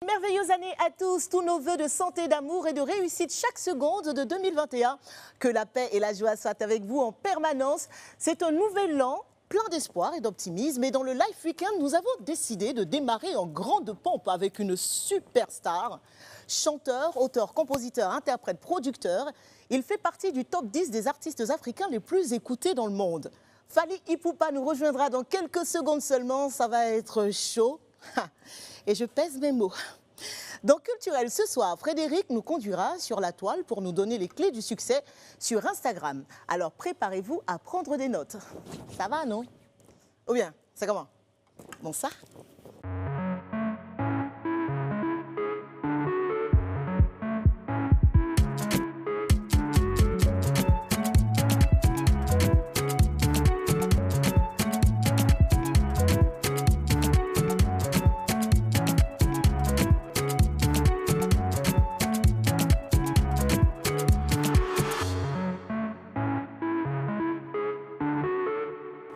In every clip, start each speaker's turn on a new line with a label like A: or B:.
A: Merveilleuse année à tous nos vœux de santé, d'amour et de réussite chaque seconde de 2021. Que la paix et la joie soient avec vous en permanence. C'est un nouvel an plein d'espoir et d'optimisme. Et dans le Life Weekend, nous avons décidé de démarrer en grande pompe avec une superstar. Chanteur, auteur, compositeur, interprète, producteur. Il fait partie du top 10 des artistes africains les plus écoutés dans le monde. Fally Ipupa nous rejoindra dans quelques secondes seulement. Ça va être chaud. Et je pèse mes mots. Dans Culturel ce soir, Frédéric nous conduira sur la toile pour nous donner les clés du succès sur Instagram. Alors préparez-vous à prendre des notes. Ça va, non? Ou bien, c'est comment? Bon, ça?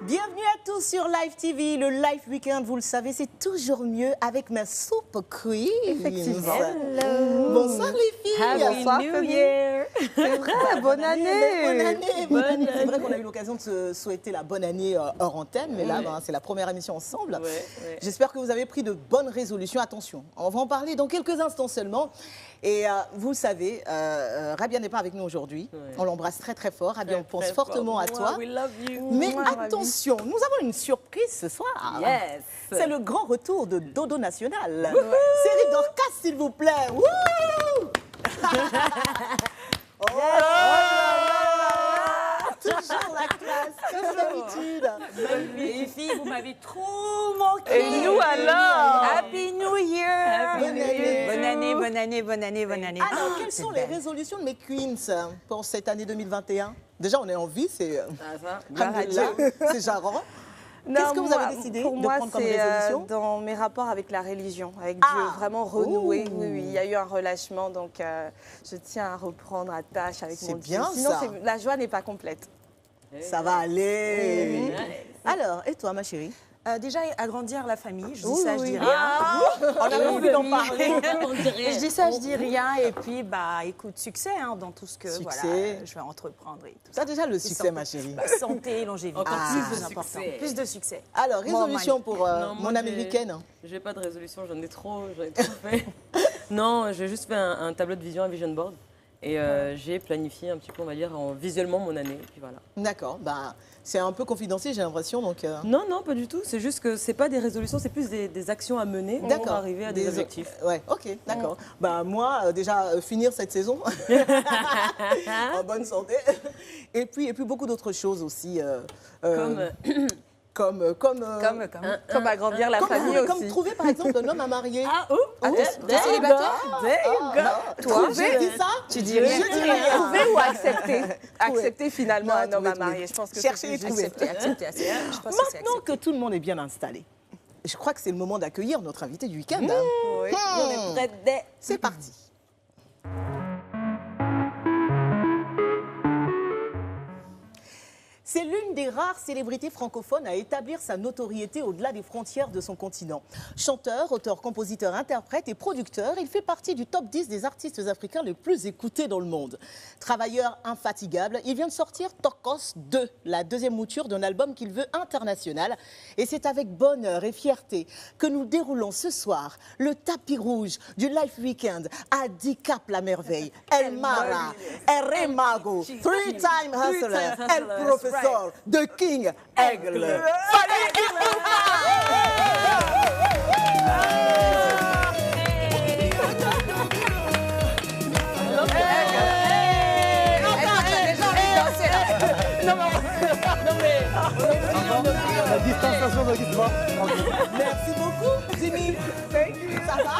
A: Bienvenue à tous sur Live TV. Le Live Weekend, vous le savez, c'est toujours mieux avec ma super queen.
B: Effectivement.
A: Hello. Bonsoir les filles.
B: Happy New Year. C'est vrai, bonne année.
A: Bonne année. C'est vrai qu'on a eu l'occasion de se souhaiter la bonne année hors antenne, mais là, c'est la première émission ensemble.
B: Ouais.
A: J'espère que vous avez pris de bonnes résolutions. Attention, on va en parler dans quelques instants seulement. Et vous le savez, Rabia n'est pas avec nous aujourd'hui. Ouais. On l'embrasse très très fort. Rabia, on pense fortement à toi.
B: We love you.
A: Mais attention, nous avons une surprise ce soir.
B: Yes.
A: C'est le grand retour de Dodo National. Série Dorcas, s'il vous plaît. Toujours la classe, comme d'habitude.
B: Les filles, vous m'avez trop manqué.
C: Et nous alors?
B: Happy New Year.
A: Bonne année. Alors, quelles sont les résolutions de mes queens pour cette année 2021? Déjà, on est en vie, c'est jarrant. Qu'est-ce que vous avez décidé de prendre comme résolution?
C: Dans mes rapports avec la religion, avec Dieu, vraiment renouer. Oui, il y a eu un relâchement, donc je tiens à reprendre à tâche avec mon Dieu. Sinon, la joie n'est pas complète.
A: Ça va aller. Alors, et toi, ma chérie?
D: Déjà, agrandir la famille, je dis ça, je dis rien.
A: On a envie d'en parler.
D: Je dis ça, je dis rien. Et puis, écoute, succès dans tout ce que je vais entreprendre. Et tout
A: ça, déjà, le succès, ma chérie.
D: Santé, longévité.
B: Encore plus de succès.
D: Plus de succès.
A: Alors, résolution pour mon américaine?
E: J'ai pas de résolution, j'en ai trop fait. Non, j'ai juste fait un tableau de vision, un vision board. Et j'ai planifié un petit peu, on va dire, visuellement mon année. Et puis voilà.
A: D'accord. C'est un peu confidentiel, j'ai l'impression. Donc
E: Non, pas du tout. C'est juste que c'est pas des résolutions, c'est plus des actions à mener pour arriver à des objectifs.
A: Ouais, ok, d'accord. Moi, déjà, finir cette saison en bonne santé. Et puis beaucoup d'autres choses aussi. Comme
C: agrandir la famille aussi.
A: Comme trouver, par exemple, un homme à marier.
C: T'es célibataire?
A: Toi, j'ai dit ça?
C: Tu dis rien. Trouver ou accepter? Accepter finalement un homme à
A: trouver.
C: marier. Je pense que
A: chercher et trouver.
C: Accepter.
A: Maintenant que tout le monde est bien installé, je crois que c'est le moment d'accueillir notre invité du week-end.
C: Oui, on est prêts.
A: C'est parti. C'est l'une des rares célébrités francophones à établir sa notoriété au-delà des frontières de son continent. Chanteur, auteur, compositeur, interprète et producteur, il fait partie du top 10 des artistes africains les plus écoutés dans le monde. Travailleur infatigable, il vient de sortir Tokos 2, la deuxième mouture d'un album qu'il veut international. Et c'est avec bonheur et fierté que nous déroulons ce soir le tapis rouge du Life Weekend à 10 Cap la merveille. El Mara, El Remago, three-time hustler, El Professeur. The King Aigle. Fally Ipupa.
F: La distanciation n'existe pas.
A: Merci beaucoup, Jimmy. Ça va?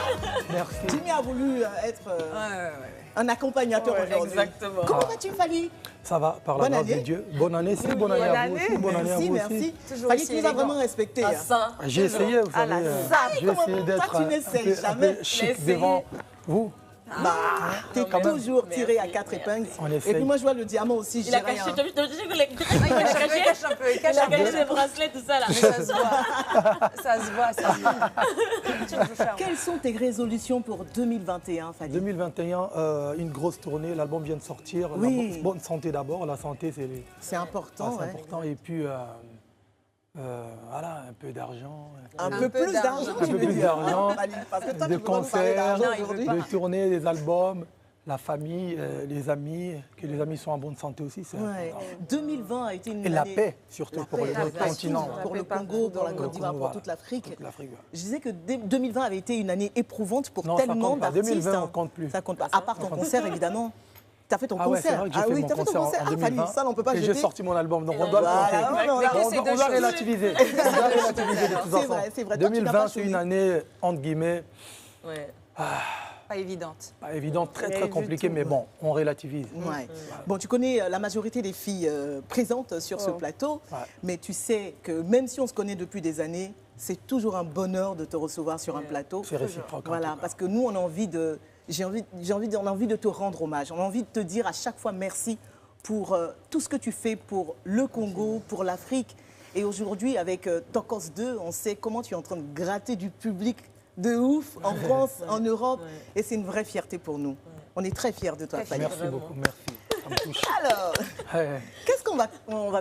F: Merci.
A: Jimmy a voulu être un accompagnateur aujourd'hui.
E: Exactement.
A: Comment vas-tu, Fally?
F: Ça va, par la grâce de Dieu. Bonne année, bonne année à vous aussi. Bonne année à vous aussi.
A: Fally, tu nous as vraiment respecté.
F: J'ai essayé, vous savez, j'ai essayé d'être un peu chic devant vous.
A: T'es toujours tiré à 4 épingles. Et puis moi, je vois le diamant aussi, je dis rien.
E: Il cache un peu. Il cache les bracelets, tout ça là.
D: Ça se voit.
A: Quelles sont tes résolutions pour 2021, Fally?
F: 2021, une grosse tournée. L'album vient de sortir.
A: Oui.
F: Bonne santé d'abord. La santé,
A: c'est important.
F: C'est important. Et puis, voilà, un peu d'argent.
A: Un peu plus d'argent,
F: un peu plus d'argent.
A: De
F: concerts, de tournées, des albums. La famille, les amis, que les amis soient en bonne santé aussi, c'est important.
A: 2020 a été une année...
F: Et la paix, surtout pour le continent.
A: Pour le Congo, pour la Côte d'Ivoire, pour toute l'Afrique. Je disais que 2020 avait été une année éprouvante pour tellement d'artistes.
F: 2020, on compte plus.
A: Ça compte pas. À part ton concert, évidemment. Tu as fait ton concert.
F: Ah oui, tu as fait ton concert en 2020.
A: Ça, on peut pas jeter.
F: Et j'ai sorti mon album, donc on doit le compter. On doit relativiser. On doit relativiser de toute façon.
A: C'est vrai.
F: 2020, c'est une année, entre guillemets...
D: Pas évidente.
F: Pas évidente, très compliquée, mais bon, on relativise.
A: Bon, tu connais la majorité des filles présentes sur ce plateau, mais tu sais que même si on se connaît depuis des années, c'est toujours un bonheur de te recevoir sur un plateau.
F: C'est réciproque.
A: Voilà, parce que nous, on a envie de te rendre hommage. On a envie de te dire à chaque fois merci pour tout ce que tu fais pour le Congo, pour l'Afrique. Et aujourd'hui, avec Tokos 2, on sait comment tu es en train de gratter du public de ouf en France, en Europe. Et c'est une vraie fierté pour nous. On est très fiers de toi, Fally.
F: Merci beaucoup, merci. Ça me touche.
A: Alors, qu'est-ce qu'on va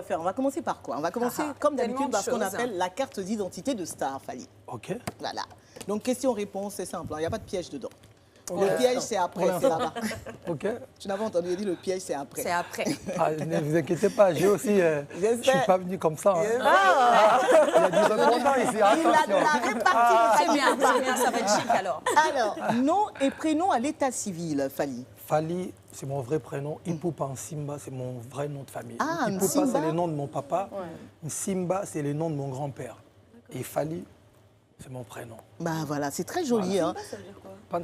A: faire? On va commencer par quoi? On va commencer, comme d'habitude, par ce qu'on appelle la carte d'identité de star, Fally.
F: OK.
A: Voilà. Donc, question-réponse, c'est simple. Il n'y a pas de piège dedans. Le piège, c'est après, c'est là-bas.
F: OK.
A: Tu n'avais entendu, il dit le piège, c'est après.
D: C'est après.
F: Ne vous inquiétez pas, j'ai aussi... je ne suis pas venu comme ça. Il y a du répondant ici,
A: il a de la répartie.
D: C'est bien, ça va être chic alors.
A: Alors, nom et prénom à l'état civil, Fally.
F: Fally, c'est mon vrai prénom. Ipupa Nsimba, c'est mon vrai nom de famille. Ipupa,
A: Nsimba,
F: c'est le nom de mon papa. Nsimba, c'est le nom de mon grand-père. Et Fally, c'est mon prénom.
A: Bah voilà, c'est très joli. Hein.
E: Ça veut dire quoi?
F: Pas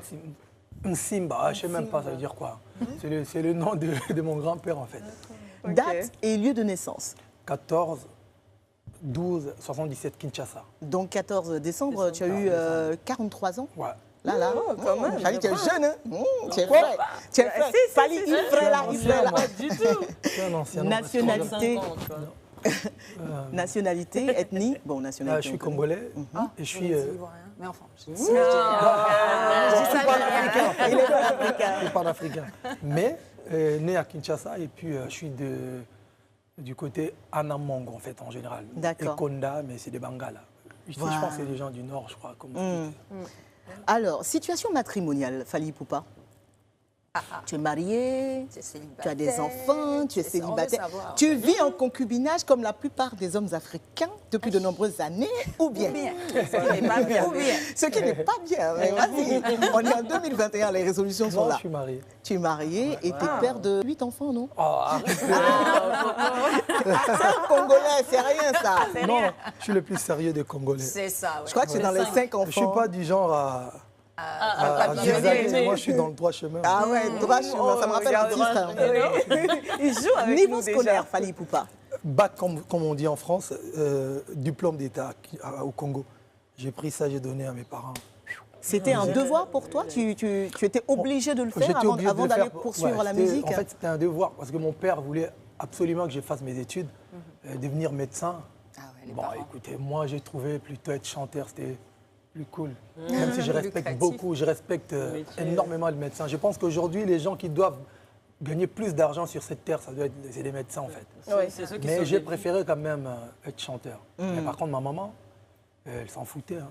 F: Nsimba, je ne sais même pas ça veut dire quoi. C'est le nom de mon grand-père en fait.
A: Date et lieu de naissance.
F: 14, 12, 77, Kinshasa.
A: Donc 14 décembre, tu as eu 43 ans.
F: Ouais.
A: Là, quand même. Fally, tu es jeune, hein? Tu es frais. Tu es frais. Fally, il ferait là, il ferait là.
E: Pas du tout.
F: C'est un ancien nom.
A: Nationalité.
E: 5 ans, tu vois.
A: Nationalité, ethnie. Bon, nationalité.
F: Je suis congolais et je suis...
D: Mais enfin, je
F: Je suis pas africain. Mais né à Kinshasa et puis je suis du côté Anamongo en fait en général.
A: D'accord.
F: Et Konda, mais c'est des Bangala. Je pense que c'est des gens du Nord, je crois.
A: Alors, situation matrimoniale, Fally Ipupa. Tu es marié, tu as des enfants, tu es célibataire. Tu vis en concubinage comme la plupart des hommes africains depuis de nombreuses années, ou bien
D: ce qui n'est pas bien.
A: Ce qui n'est pas bien. Mais vas-y, on est en 2021, les résolutions sont là.
F: Je suis marié.
A: Tu es marié et tu es père de 8 enfants, non?
F: Oh, arrête.
A: C'est un Congolais, c'est rien ça.
F: Non, je suis le plus sérieux des Congolais.
D: C'est ça,
A: Je crois que c'est dans les 5 enfants.
F: Je ne suis pas du genre à zigzaguer. Moi, je suis dans le droit chemin.
A: Ah ouais, droit chemin, ça me rappelle le titre.
C: Il joue avec
A: Niveau
C: nous
A: scolaire,
C: déjà.
A: Fally Ipupa.
F: Bac, comme on dit en France, diplôme d'État au Congo. J'ai pris ça, j'ai donné à mes parents.
A: C'était un devoir pour toi? Tu étais obligé de le faire avant d'aller poursuivre la musique?
F: En fait, c'était un devoir parce que mon père voulait absolument que je fasse mes études, devenir médecin. Bon, écoutez, moi, j'ai trouvé plutôt être chanteur, c'était plus cool. Même si je respecte beaucoup, je respecte énormément le médecin. Je pense qu'aujourd'hui, les gens qui doivent gagner plus d'argent sur cette terre, c'est des médecins en fait. Mais j'ai préféré quand même être chanteur. Mais par contre, ma maman, elle s'en foutait, hein.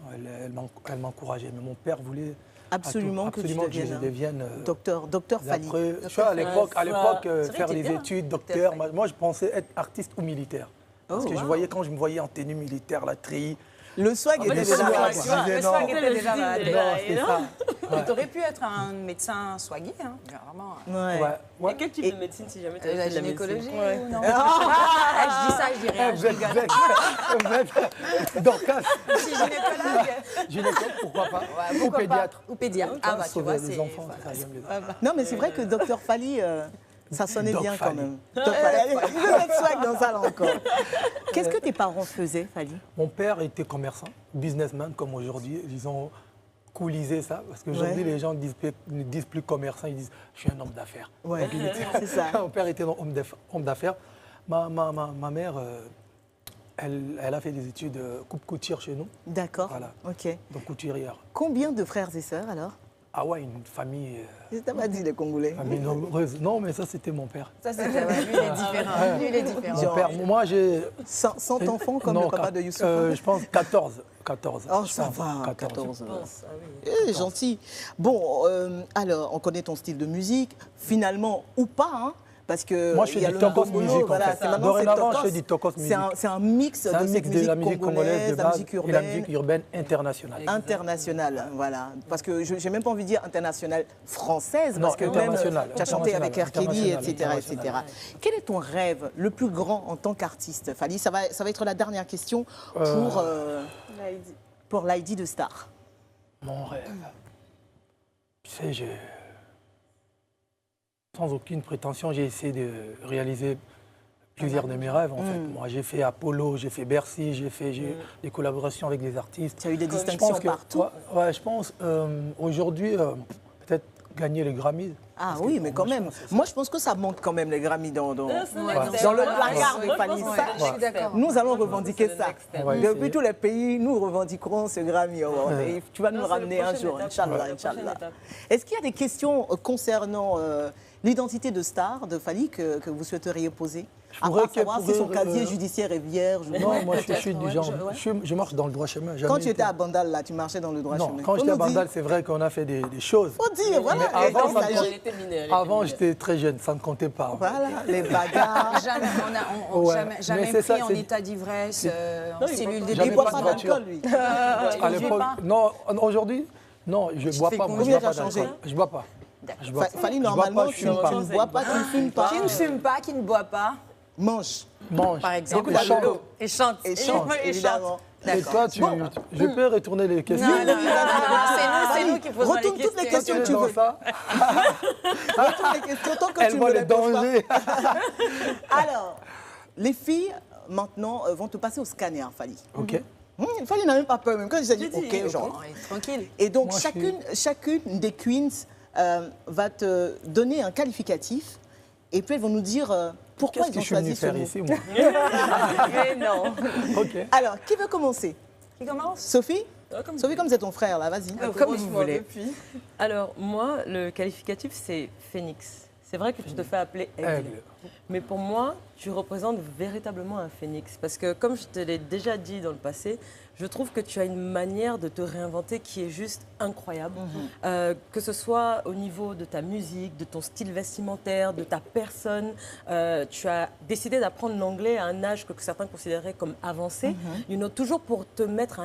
F: Elle m'encourageait. Mais mon père voulait absolument que je devienne
A: docteur Fally.
F: À l'époque, faire des études, docteur. Moi, je pensais être artiste ou militaire. Parce que je voyais, quand je me voyais en tenue militaire, la treillis.
A: Le swag était déjà
D: là. Le swag était déjà là.
F: C'est ça.
D: Tu aurais pu être un médecin swagué, hein.
A: Vraiment.
E: Ouais. Et quel type de médecine si jamais tu as
D: la
E: fait de la
D: gynécologie
E: médecine?
D: ou non? Je dis ça, je dis rien.
F: Vous êtes Dorcas.
D: Je suis gynécologue.
F: Gynécologue, pourquoi pas? Ou pédiatre.
D: Ou pédiatre. Ah bah tu vois, c'est...
F: les enfants, ça j'aime les enfants.
A: Non, mais c'est vrai que docteur Fally, ça sonnait bien quand même. Il veut mettre swag dans ça là encore. Qu'est-ce que tes parents faisaient, Fally?
F: Mon père était commerçant, businessman comme aujourd'hui. Ils ont cooliser ça, parce qu'aujourd'hui, les gens ne disent plus commerçant, ils disent je suis un homme d'affaires.
A: Ouais, c'est ça.
F: Mon père était un homme d'affaires. Ma mère, elle a fait des études coupe-couture chez nous.
A: D'accord.
F: Voilà.
A: Ok.
F: Donc couturière.
A: Combien de frères et sœurs alors?
F: Ah ouais, une famille.
A: Je t'ai pas dit les Congolais.
F: Famille nombreuse. Non, mais ça, c'était mon père.
B: Ça, c'était lui, il est différent. Lui, il est différent.
F: Mon père, moi, j'ai.
A: 100 enfants comme le papa de Youssoufa?
F: Je pense 14. 14.
A: Oh, ça va, 14.
E: Ah oui.
A: Gentil. Bon, alors, on connaît ton style de musique. Finalement, ou pas, hein, parce que
F: moi, je fais du tokos musique, en fait. Dorénavant, je fais du tokos musique.
A: C'est un mix de cette musique
F: de la musique congolaise de
A: la
F: base
A: musique
F: et la musique urbaine internationale.
A: Internationale, voilà. Parce que je n'ai même pas envie de dire internationale française, parce que même tu as chanté avec R. Kelly, etc., etc. Quel est ton rêve le plus grand en tant qu'artiste, Fally? Ça va être la dernière question pour l'ID de Star.
F: Mon rêve. Tu sais, sans aucune prétention, j'ai essayé de réaliser plusieurs de mes rêves. En fait. Moi, j'ai fait Apollo, j'ai fait Bercy, j'ai fait des collaborations avec des artistes.
A: Tu as eu des distinctions partout.
F: Ouais, je pense aujourd'hui, peut-être gagner les Grammys.
A: Ah oui, mais quand même. Moi, je pense que ça manque quand même les Grammys dans le placard de Fally. Nous allons revendiquer ça. Depuis tous les pays, nous revendiquerons ce Grammy Award. Et tu vas nous ramener un jour, Inch'Allah. Est-ce qu'il y a des questions concernant l'identité de Star, de Fally, que vous souhaiteriez poser? À part savoir si son casier judiciaire est vierge.
F: Non, moi je suis du genre, je marche dans le droit chemin.
A: Quand tu étais à Bandal, là, tu marchais dans le droit chemin.
F: Non, quand j'étais à Bandal, c'est vrai qu'on a fait des choses.
A: Faut dire, voilà.
F: Avant, j'étais très jeune, ça ne comptait pas.
A: Voilà, les bagarres.
B: Jamais pris en état d'ivresse, en cellule de
A: Il ne boit pas d'alcool, lui.
F: À l'époque, non, aujourd'hui, non, je ne bois pas. Moi, je ne bois pas d'alcool. Je ne bois pas.
A: Fally, normalement, tu ne bois pas, tu ne fumes pas.
B: Qui ne fume pas, qui ne boit pas.
A: Mange.
B: Par exemple.
A: Et chante. Évidemment.
F: Et toi, je peux retourner les questions?
B: Non, c'est nous qui posons les questions.
A: Retourne toutes les questions que tu veux. Retourne les questions tant que tu
F: me les poses pas.
A: Alors, les filles, maintenant, vont te passer au scanner, Fally.
F: OK.
A: Fally n'a même pas peur, même quand j'ai dit OK, genre.
B: Tranquille.
A: Et donc, chacune des queens va te donner un qualificatif et puis elles vont nous dire pourquoi ils ont choisi ce mot.
F: Ici, moi.
C: Non.
F: OK.
A: Alors, qui veut commencer?
B: Qui commence?
A: Sophie? Sophie, comme c'est ton frère, là, vas-y.
B: Comme vous voulez.
E: Alors, moi, le qualificatif, c'est phénix. C'est vrai que tu te fais appeler aigle. Mais pour moi, tu représentes véritablement un phénix. Parce que, comme je te l'ai déjà dit dans le passé, je trouve que tu as une manière de te réinventer qui est juste incroyable. Que ce soit au niveau de ta musique, de ton style vestimentaire, de ta personne. Tu as décidé d'apprendre l'anglais à un âge que certains considéraient comme avancé. Toujours pour te mettre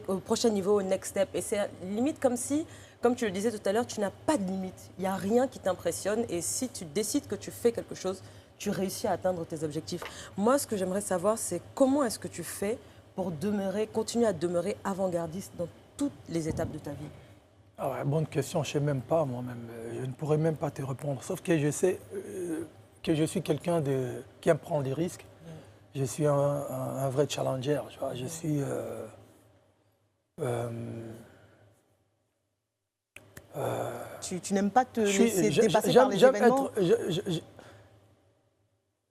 E: au prochain niveau, au next step. Et c'est limite comme si... Comme tu le disais tout à l'heure, tu n'as pas de limite. Il n'y a rien qui t'impressionne. Et si tu décides que tu fais quelque chose, tu réussis à atteindre tes objectifs. Moi, ce que j'aimerais savoir, c'est comment est-ce que tu fais pour continuer à demeurer avant-gardiste dans toutes les étapes de ta vie?
F: Ah ouais, bonne question, je ne sais même pas moi-même. Je ne pourrais même pas te répondre. Sauf que je sais que je suis quelqu'un qui aime prendre des risques. Je suis un vrai challenger. Tu vois. Je suis...
A: Tu n'aimes pas te laisser dépasser par les événements?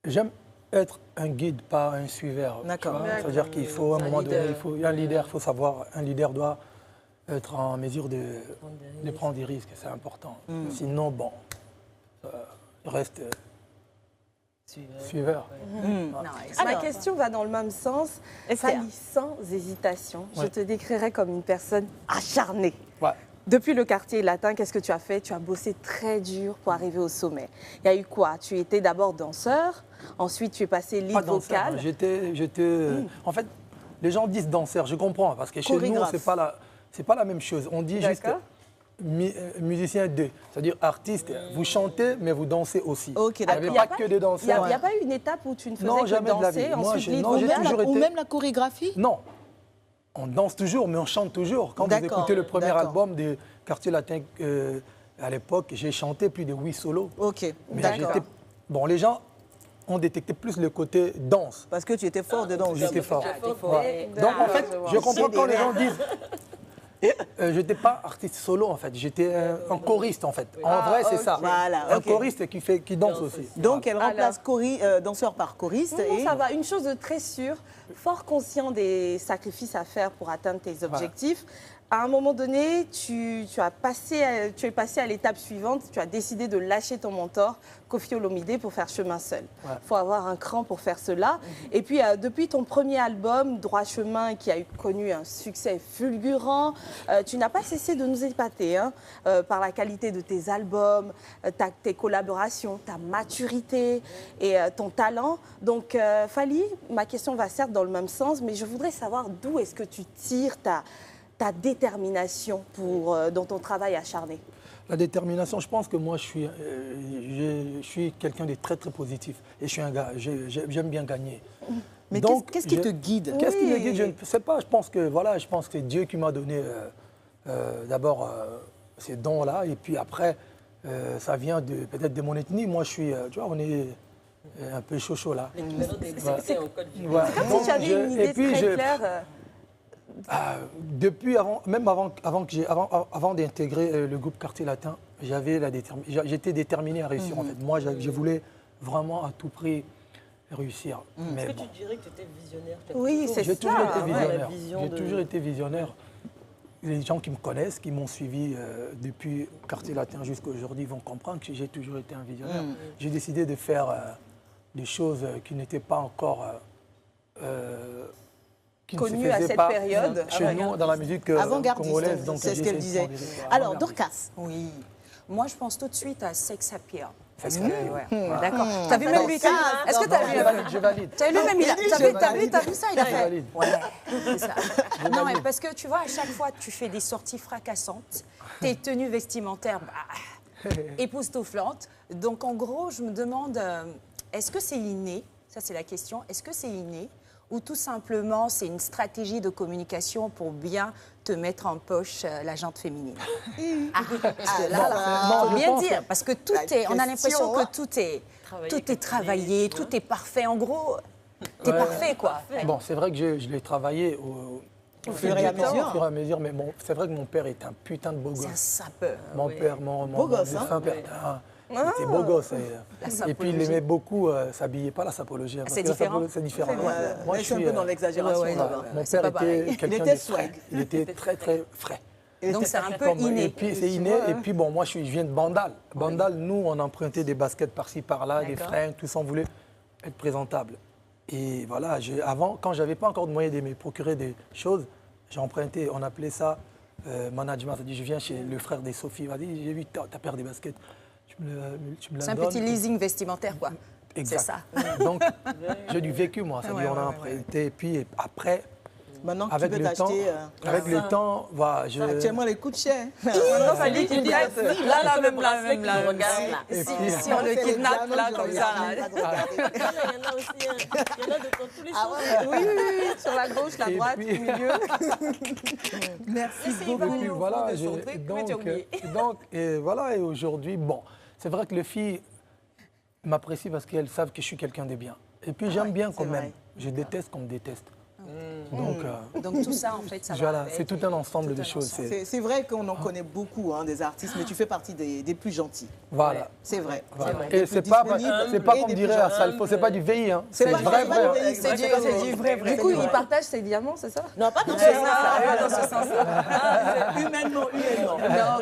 F: J'aime être un guide, pas un suiveur.
A: D'accord.
F: C'est-à-dire qu'il faut, à un moment donné, il y a un leader, il faut savoir, un leader doit être en mesure de prendre des risques, c'est important. Sinon, bon, il reste suiveur.
C: Ma question va dans le même sens. Fally, sans hésitation, je te décrirais comme une personne acharnée.
F: Ouais.
C: Depuis le quartier latin, qu'est-ce que tu as fait? Tu as bossé très dur pour arriver au sommet. Il y a eu quoi? Tu étais d'abord danseur, ensuite tu es passé lead vocal.
F: En fait, les gens disent danseur, je comprends, parce que chez nous, c'est pas la même chose. On dit juste musicien 2, c'est-à-dire artiste. Vous chantez, mais vous dansez aussi.
A: Okay,
F: il n'y avait pas que des danseurs.
C: Il n'y a pas eu une étape où tu ne faisais
F: jamais
C: que
F: de la vie.
C: danser, ensuite lead
A: vocal, ou même la chorégraphie?
F: Non. On danse toujours, mais on chante toujours. Quand vous écoutez le premier album de Quartier Latin, à l'époque, j'ai chanté plus de 8 solos.
A: Ok,
F: d'accord. Bon, les gens ont détecté plus le côté danse.
A: Parce que tu étais fort dedans.
F: J'étais fort. Ouais. Donc, en fait, je comprends quand les gens disent je n'étais pas artiste solo, en fait. J'étais un choriste, en fait. En vrai, c'est ça.
A: Voilà,
F: un choriste qui danse aussi.
A: Donc, elle remplace danseur par choriste.
C: Non, ça va. Une chose de très sûre, fort conscient des sacrifices à faire pour atteindre tes objectifs. À un moment donné, tu es passé à l'étape suivante. Tu as décidé de lâcher ton mentor, Koffi Olomide, pour faire chemin seul. Il faut avoir un cran pour faire cela. Et puis, depuis ton premier album, Droit Chemin, qui a connu un succès fulgurant, tu n'as pas cessé de nous épater par la qualité de tes albums, tes collaborations, ta maturité et ton talent. Donc, Fally, ma question va certes dans le même sens, mais je voudrais savoir d'où est-ce que tu tires ta détermination dans ton travail acharné?
F: La détermination, je pense que moi, je suis quelqu'un de très, très positif. Et je suis un gars, j'aime bien gagner.
A: Mais qu'est-ce qui te guide?
F: Qu'est-ce qui me guide? Je ne sais pas. Je pense que c'est Dieu qui m'a donné d'abord ces dons-là. Et puis après, ça vient peut-être de mon ethnie. Moi, je suis, tu vois, on est un peu chaud là.
C: C'est comme si tu avais une idée très claire.
F: Depuis avant d'intégrer le groupe Quartier Latin, j'étais déterminé à réussir. En fait, moi, je voulais vraiment à tout prix réussir.
E: Est-ce que tu dirais que tu étais visionnaire?
C: Oui, c'est ça.
F: J'ai toujours été visionnaire. J'ai toujours été visionnaire. Les gens qui me connaissent, qui m'ont suivi depuis Quartier Latin jusqu'à aujourd'hui vont comprendre que j'ai toujours été un visionnaire. J'ai décidé de faire des choses qui n'étaient pas encore
C: connu à cette période.
F: Chez nous, dans la musique congolaise.
A: C'est ce qu'elle disait. Alors, Dorcas.
D: Oui. Moi, je pense tout de suite à Sex Appeal.
C: D'accord.
D: T'as vu même lui? Est-ce que t'as vu?
F: Je valide.
D: T'as vu même t'as vu ça? Il a fait. Ouais, c'est ça. Non, mais parce que tu vois, à chaque fois, tu fais des sorties fracassantes. Tes tenues vestimentaires, époustouflantes. Donc, en gros, je me demande, est-ce que c'est inné? Ça, c'est la question. Est-ce que c'est inné? Ou tout simplement, c'est une stratégie de communication pour bien te mettre en poche la jante féminine. Parce que là, faut bien dire, parce que tout est, on a l'impression que tout est travaillé, tout est parfait. En gros, t'es parfait, quoi.
F: Bon, c'est vrai que je l'ai travaillé au fur et à mesure, mais c'est vrai que mon père est un putain de beau gosse.
D: C'est un sapeur.
F: Mon père, mon
A: gosse,
F: père, il était beau gosse. Et puis il aimait beaucoup s'habiller, pas la sapologie.
D: C'est différent.
F: C'est différent.
A: Moi, je suis un peu dans l'exagération.
F: Mon père était quelqu'un de frais. Il était très, très frais.
D: Donc c'est un peu inné.
F: Et puis c'est inné. Et puis bon, moi je viens de Bandal. Bandal, nous, on empruntait des baskets par-ci, par-là, des fringues, tout ça, on voulait être présentable. Et voilà, avant, quand j'avais pas encore de moyens de me procurer des choses, j'ai emprunté, on appelait ça management. C'est-à-dire, je viens chez le frère des Sophie, il m'a dit, j'ai vu ta paire de baskets.
D: C'est un petit leasing vestimentaire, quoi.
F: Exact.
D: C'est ça.
F: Donc, j'ai du vécu, moi. C'est-à-dire, on a emprunté. Et puis après,
A: maintenant que
F: avec
A: tu peux
F: t'acheter. Avec le temps, voilà.
A: Actuellement, les coûts de cher.
D: Non, ça dit qu'il dit là, même. Si on le kidnappe, là, comme ça.
E: Il y en a aussi, il y en a de tous les choses.
C: Oui, sur la gauche, la droite, au milieu.
A: Merci beaucoup.
F: Et puis voilà, donc, et voilà, et aujourd'hui, bon, c'est vrai que les filles m'apprécient parce qu'elles savent que je suis quelqu'un de bien. Et puis j'aime bien quand même. Je déteste qu'on me déteste.
D: Donc tout ça, en fait, ça
F: voilà, c'est tout un ensemble de choses.
A: C'est vrai qu'on en connaît beaucoup, des artistes, mais tu fais partie des plus gentils.
F: Voilà.
A: C'est vrai.
F: Voilà. Et c'est pas comme dirait à Salfo, c'est pas du VI. Hein.
A: C'est vrai.
C: C'est du vrai. Du coup, il partage ses diamants, c'est ça?
A: Non, pas dans ce sens-là. Humainement.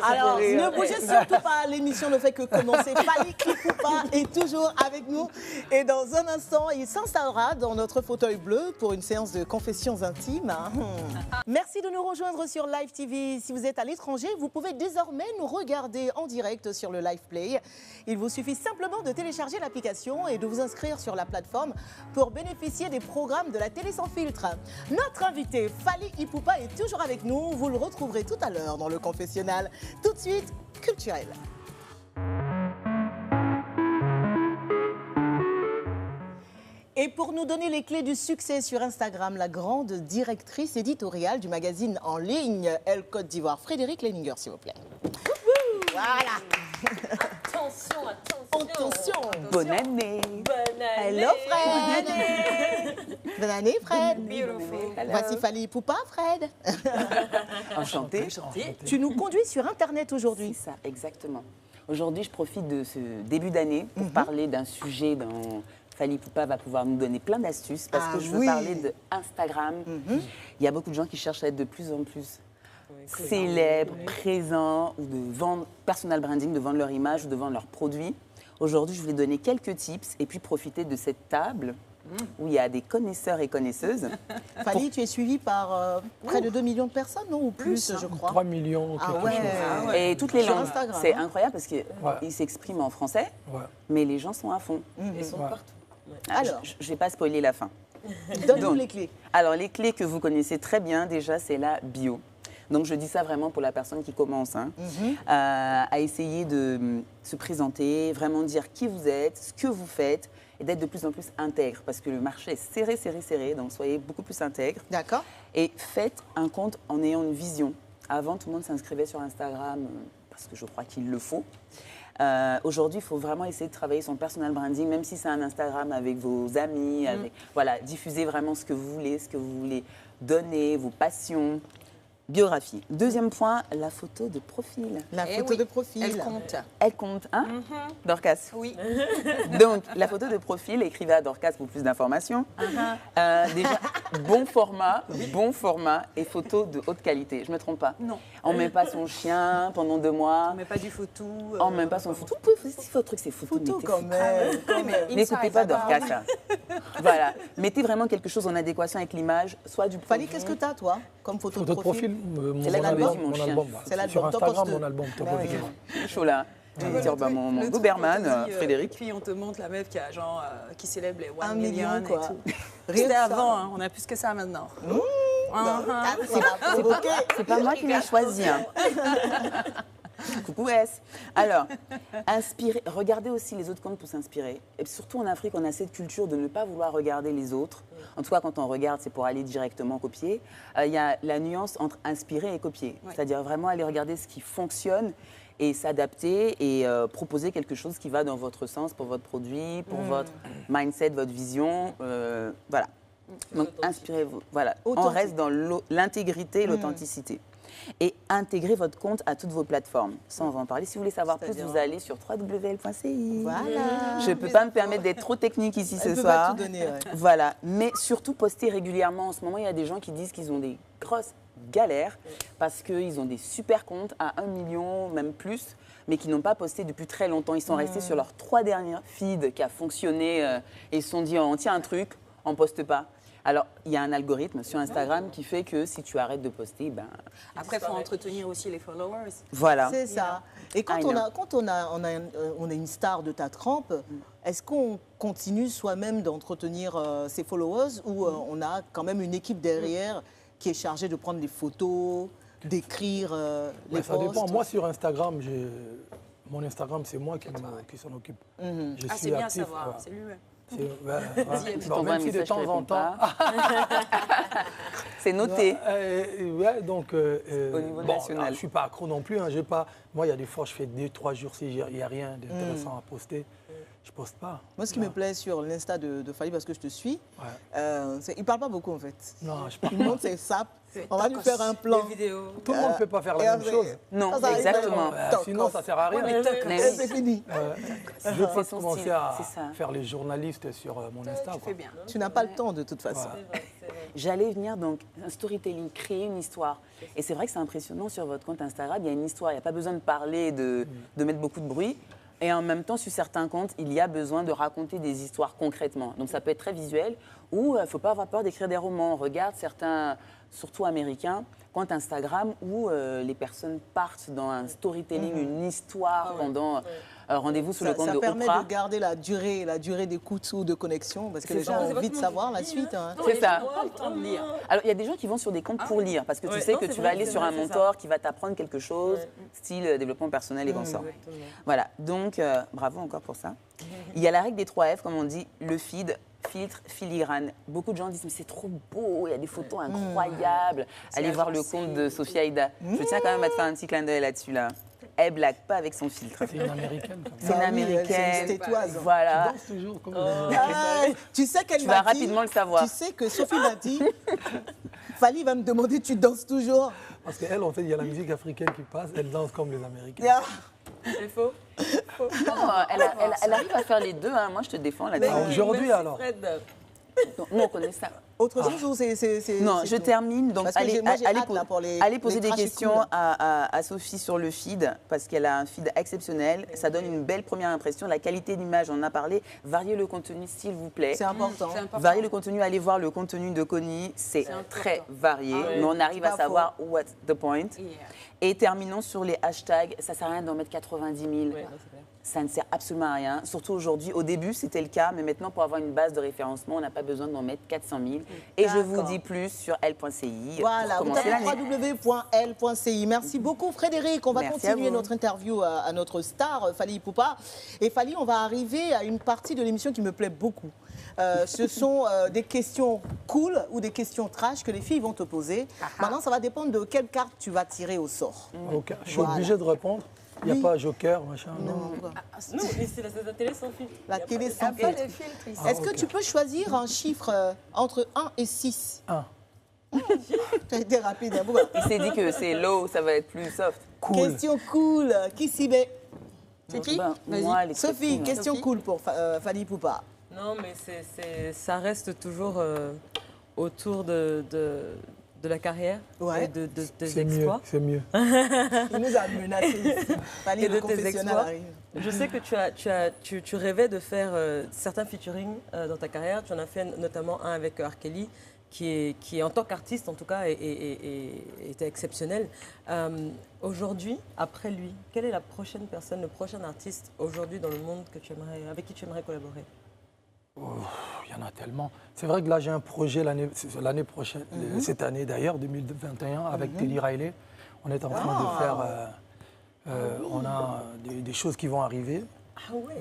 A: Alors, ne bougez surtout pas, l'émission ne fait que commencer. Fally Ipupa est toujours avec nous. Et dans un instant, il s'installera dans notre fauteuil bleu pour une séance de confessions intimes. Merci de nous rejoindre sur Live TV. Si vous êtes à l'étranger, vous pouvez désormais nous regarder en direct sur le Live Play. Il vous suffit simplement de télécharger l'application et de vous inscrire sur la plateforme pour bénéficier des programmes de la télé sans filtre. Notre invité, Fally Ipupa, est toujours avec nous. Vous le retrouverez tout à l'heure dans le confessionnal. Tout de suite, culturel. Et pour nous donner les clés du succès sur Instagram, la grande directrice éditoriale du magazine en ligne Elle Côte d'Ivoire, Frédérique Leninger, s'il vous plaît. Voilà. Attention. Bonne année.
B: Bonne année.
A: Hello Fred. Bonne année, Fred.
B: Beautiful.
A: Voici Fally Ipupa, Fred.
G: Enchanté.
A: Tu nous conduis sur Internet aujourd'hui.
G: C'est ça, exactement. Aujourd'hui, je profite de ce début d'année pour parler d'un sujet dont Fally Ipupa va pouvoir nous donner plein d'astuces parce que je veux parler de Instagram. Il y a beaucoup de gens qui cherchent à être de plus en plus célèbres, présents, ou de vendre personal branding, de vendre leur image ou de vendre leurs produits. Aujourd'hui, je voulais donner quelques tips et puis profiter de cette table où il y a des connaisseurs et connaisseuses.
A: Fally, tu es suivi par près de 2 millions de personnes, non? Ou plus, je crois.
F: 3 millions, quelque chose.
G: Et toutes les
A: Sur
G: langues.
A: Instagram,
G: C'est
A: hein.
G: incroyable parce qu'ils s'expriment en français, mais les gens sont à fond.
E: Ils sont partout.
A: Alors,
G: Je ne vais pas spoiler la fin.
A: donne-nous
G: Donc,
A: les clés.
G: Alors, les clés que vous connaissez très bien, déjà, c'est la bio. Donc, je dis ça vraiment pour la personne qui commence à essayer de se présenter, vraiment dire qui vous êtes, ce que vous faites et d'être de plus en plus intègre parce que le marché est serré, serré, serré. Donc, soyez beaucoup plus intègre.
A: D'accord.
G: Et faites un compte en ayant une vision. Avant, tout le monde s'inscrivait sur Instagram parce que je crois qu'il le faut. Aujourd'hui, il faut vraiment essayer de travailler son personal branding, même si c'est un Instagram avec vos amis. Voilà, diffusez vraiment ce que vous voulez donner, vos passions. Biographie. Deuxième point, la photo de profil.
A: La photo de profil.
B: Elle compte.
G: Elle compte, hein Dorcas.
B: Oui.
G: Donc, la photo de profil, écrivez à Dorcas pour plus d'informations. Déjà, bon format et photo de haute qualité. Je ne me trompe pas.
B: Non.
G: On ne met pas son chien pendant 2 mois.
B: On met pas du photo.
G: On ne met pas son photo. Si votre truc, c'est photo,
A: Photo
G: mettez
A: quand même.
G: N'écoutez pas Dorcas. Ça. Voilà. Mettez vraiment quelque chose en adéquation avec l'image, soit du
A: Fally,
G: produit.
A: qu'est-ce que tu as, toi, comme photo
F: Photo de profil,
G: C'est l'album, mon
F: mon
G: chien.
F: album.
A: C'est l'album.
F: Sur Instagram,
A: T'en
F: mon album.
G: Je suis chaud là. Mon Doberman, Frédéric.
B: Puis on te montre la meuf qui a genre qui célèbre les
A: 1
B: 1
A: million,
B: million
A: quoi.
B: et tout.
A: Rien
B: C'était
A: que ça.
B: avant, hein, on a plus que ça maintenant.
G: C'est pas moi qui l'ai choisi. Hein. Coucou S. Alors, regardez aussi les autres comptes pour s'inspirer. Et surtout en Afrique, on a cette culture de ne pas vouloir regarder les autres. En tout cas, quand on regarde, c'est pour aller directement copier. Il y a la nuance entre inspirer et copier. C'est-à-dire vraiment aller regarder ce qui fonctionne et s'adapter et proposer quelque chose qui va dans votre sens pour votre produit, pour votre mindset, votre vision. Voilà. Donc, inspirez-vous. Voilà. On reste dans l'intégrité et l'authenticité. Et intégrez votre compte à toutes vos plateformes. Ça, on va en parler. Si vous voulez savoir plus, vous allez sur www.ci.
A: Voilà.
G: Je ne peux pas me permettre d'être trop technique ici ce soir.
A: Tout donner,
G: Voilà. Mais surtout, postez régulièrement. En ce moment, il y a des gens qui disent qu'ils ont des grosses galères parce qu'ils ont des super comptes à 1 million, même plus, mais qui n'ont pas posté depuis très longtemps. Ils sont restés sur leurs 3 dernières feeds qui a fonctionné et ils se sont dit, on tient un truc, on ne poste pas. Alors, il y a un algorithme sur Instagram qui fait que si tu arrêtes de poster, ben...
B: Après, il faut entretenir aussi les followers.
G: Voilà.
A: C'est ça. Et quand on a une star de ta trempe, est-ce qu'on continue soi-même d'entretenir ses followers ou on a quand même une équipe derrière qui est chargée de prendre les photos, d'écrire les
F: Ça
A: posts?
F: dépend. Moi, sur Instagram, mon Instagram, c'est moi qui s'en occupe. Je
B: Ah,
F: suis
B: c'est bien à
F: actif,
B: savoir,
F: voilà.
B: c'est lui-même.
F: Même si de temps en temps.
G: C'est noté.
F: Donc,
G: Au niveau national.
F: je ne suis pas accro non plus. Hein, moi, il y a des fois, je fais 2-3 jours si il n'y a rien d'intéressant à poster. Je ne poste pas.
A: Moi, ce qui me plaît sur l'Insta de Fally, parce que je te suis, il ne parle pas beaucoup en fait.
F: Non, je parle
A: Il montre ses sapes. On va lui faire un plan.
F: Tout le monde ne peut pas faire la même chose.
G: Non,
A: Ça,
G: exactement.
F: Sinon, ça ne sert à rien.
A: C'est fini.
F: Je vais pas
G: son
F: commencer
G: style,
F: à
G: c'est ça.
F: faire les journalistes sur mon Insta.
B: Tu fais bien.
A: Tu n'as pas le temps de toute façon.
G: J'allais venir donc un storytelling, créer une histoire. Et c'est vrai que c'est impressionnant sur votre compte Instagram, il y a une histoire, il n'y a pas besoin de parler, de mettre beaucoup de bruit. Et en même temps, sur certains comptes, il y a besoin de raconter des histoires concrètement. Donc ça peut être très visuel ou il ne faut pas avoir peur d'écrire des romans. On regarde certains, surtout américains, comptes Instagram où les personnes partent dans un storytelling, une histoire pendant rendez-vous sur le compte de Oprah.
A: Ça permet de garder la durée d'écoute ou de connexion parce que les gens ont envie de savoir la suite. Hein.
G: C'est ça.
B: Pas le temps de lire.
G: Alors, il y a des gens qui vont sur des comptes pour lire, parce que tu sais que tu vas aller sur un mentor qui va t'apprendre quelque chose, style développement personnel et consort. Voilà, donc bravo encore pour ça. Il y a la règle des 3 F, comme on dit, le feed, filtre, filigrane. Beaucoup de gens disent, mais c'est trop beau, il y a des photos incroyables. Allez voir le compte de Sophia Aïda. Je tiens quand même à te faire un petit clin d'œil là-dessus. Là. Elle blague pas avec son filtre.
F: C'est une américaine.
G: C'est une américaine.
A: C'est une tétoise.
G: Voilà.
F: Tu danses toujours comme
A: Tu sais qu'elle
G: Tu
A: m'a
G: vas
A: dit,
G: rapidement le savoir.
A: Tu sais que Sophie m'a dit, Fally va me demander, tu danses toujours?
F: Parce qu'elle, en fait, il y a la musique africaine qui passe, elle danse comme les Américains.
A: Yeah.
E: C'est faux.
G: Non, elle arrive à faire les deux. Hein. Moi, je te défends là-dessus.
F: Aujourd'hui,
E: Merci,
F: alors.
E: Fred.
G: Nous, on connaît ça.
A: Autre chose ou c'est
G: Non,
A: c'est
G: je
A: tout?
G: termine. Donc,
A: Parce que
G: allez,
A: moi, j'ai
G: allez
A: hâte, là, pour les-
G: allez poser
A: les
G: des
A: trashs
G: questions
A: cool.
G: à Sophie sur le feed, parce qu'elle a un feed exceptionnel. Ça donne une belle première impression. La qualité d'image, on en a parlé. Variez le contenu, s'il vous plaît.
A: C'est important.
G: Variez le contenu, allez voir le contenu de Connie. C'est très varié, mais on arrive à
A: pas
G: savoir what's the point.
D: Yeah.
G: Et terminons sur les hashtags. Ça ne sert à rien d'en mettre 90 000.
E: Ouais, non, c'est clair.
G: Ça ne sert absolument à rien. Surtout aujourd'hui. Au début, c'était le cas, mais maintenant, pour avoir une base de référencement, on n'a pas besoin d'en mettre 400 000. Et je vous dis plus sur l.ci.
A: Voilà,
G: pour
A: vous
G: commencer
A: tapez
G: l'année.
A: www.l.ci. Merci beaucoup Frédéric. On va
G: Merci
A: continuer
G: à vous.
A: notre interview à notre star, Fally Ipupa. Et Fally, on va arriver à une partie de l'émission qui me plaît beaucoup. Ce sont des questions cool ou des questions trash que les filles vont te poser. Maintenant, ça va dépendre de quelle carte tu vas tirer au sort.
F: Ok, je suis
A: Voilà.
F: obligé de répondre. Il n'y a
A: Oui.
F: pas joker, machin. Non.
A: Non,
E: Non, mais c'est la télé sans filtre.
A: la
E: Y a
A: télé
E: pas de-
A: sans
D: Pas
A: filtre.
D: de filtre ici.
A: Est-ce que
F: ok.
A: tu peux choisir un chiffre entre 1 et 6?
F: 1.
A: Tu as été rapide. Hein, pourquoi?
G: Il s'est dit que c'est low, ça va être plus soft.
F: Cool.
A: Question cool. Qui s'y met?
D: C'est qui?
G: Ben,
D: Vas-y.
G: moi, elle est très
A: Sophie,
G: cool.
A: question
D: Sophie.
A: cool pour Fally Ipupa.
E: Non, mais ça reste toujours autour de la carrière
A: Ouais.
E: et des
F: C'est mieux,
E: exploits.
F: c'est mieux.
A: Il nous a menacés ici. Fally,
E: Et
A: le
E: de tes
A: confessionnal
E: exploits.
A: arrive.
E: Je sais que tu rêvais de faire certains featuring dans ta carrière. Tu en as fait notamment un avec R. Kelly, qui est en tant qu'artiste, en tout cas, était exceptionnel. Aujourd'hui, après lui, quelle est la prochaine personne, le prochain artiste aujourd'hui dans le monde avec qui tu aimerais collaborer?
F: Il y en a tellement. C'est vrai que là, j'ai un projet l'année prochaine, cette année d'ailleurs, 2021, avec Teddy Riley. On est en train de faire. On a des choses qui vont arriver.
E: Ah ouais.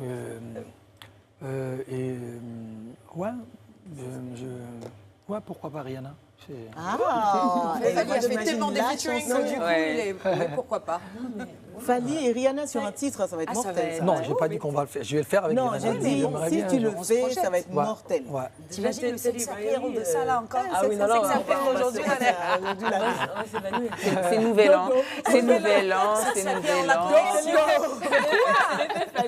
F: Ouais, pourquoi pas Rihanna.
D: Fally a fait tellement de featuring que du coup,
G: Ouais.
D: oui, pourquoi pas.
A: Fally et Rihanna sur un titre, ça va être
D: Ah, ça va
A: mortel.
D: être-
A: ça.
F: Non, j'ai pas dit qu'on va le faire. Je vais le faire avec
A: Non,
F: Rihanna.
A: j'ai dit,
F: J'aimerais
A: si
F: bien,
A: tu le
F: genre.
A: fais,
D: projette.
A: ça va être
F: Ouais.
A: mortel.
F: Ouais.
D: T'imagines le sexe apéro de ça là encore?
E: Ah oui, non, non,
D: sexe apéro aujourd'hui, on est-
E: on va s'évanouir.
G: C'est nouvel an. C'est nouvel an. C'est
D: Ça fait,
G: nouvel
D: on l'a
G: an.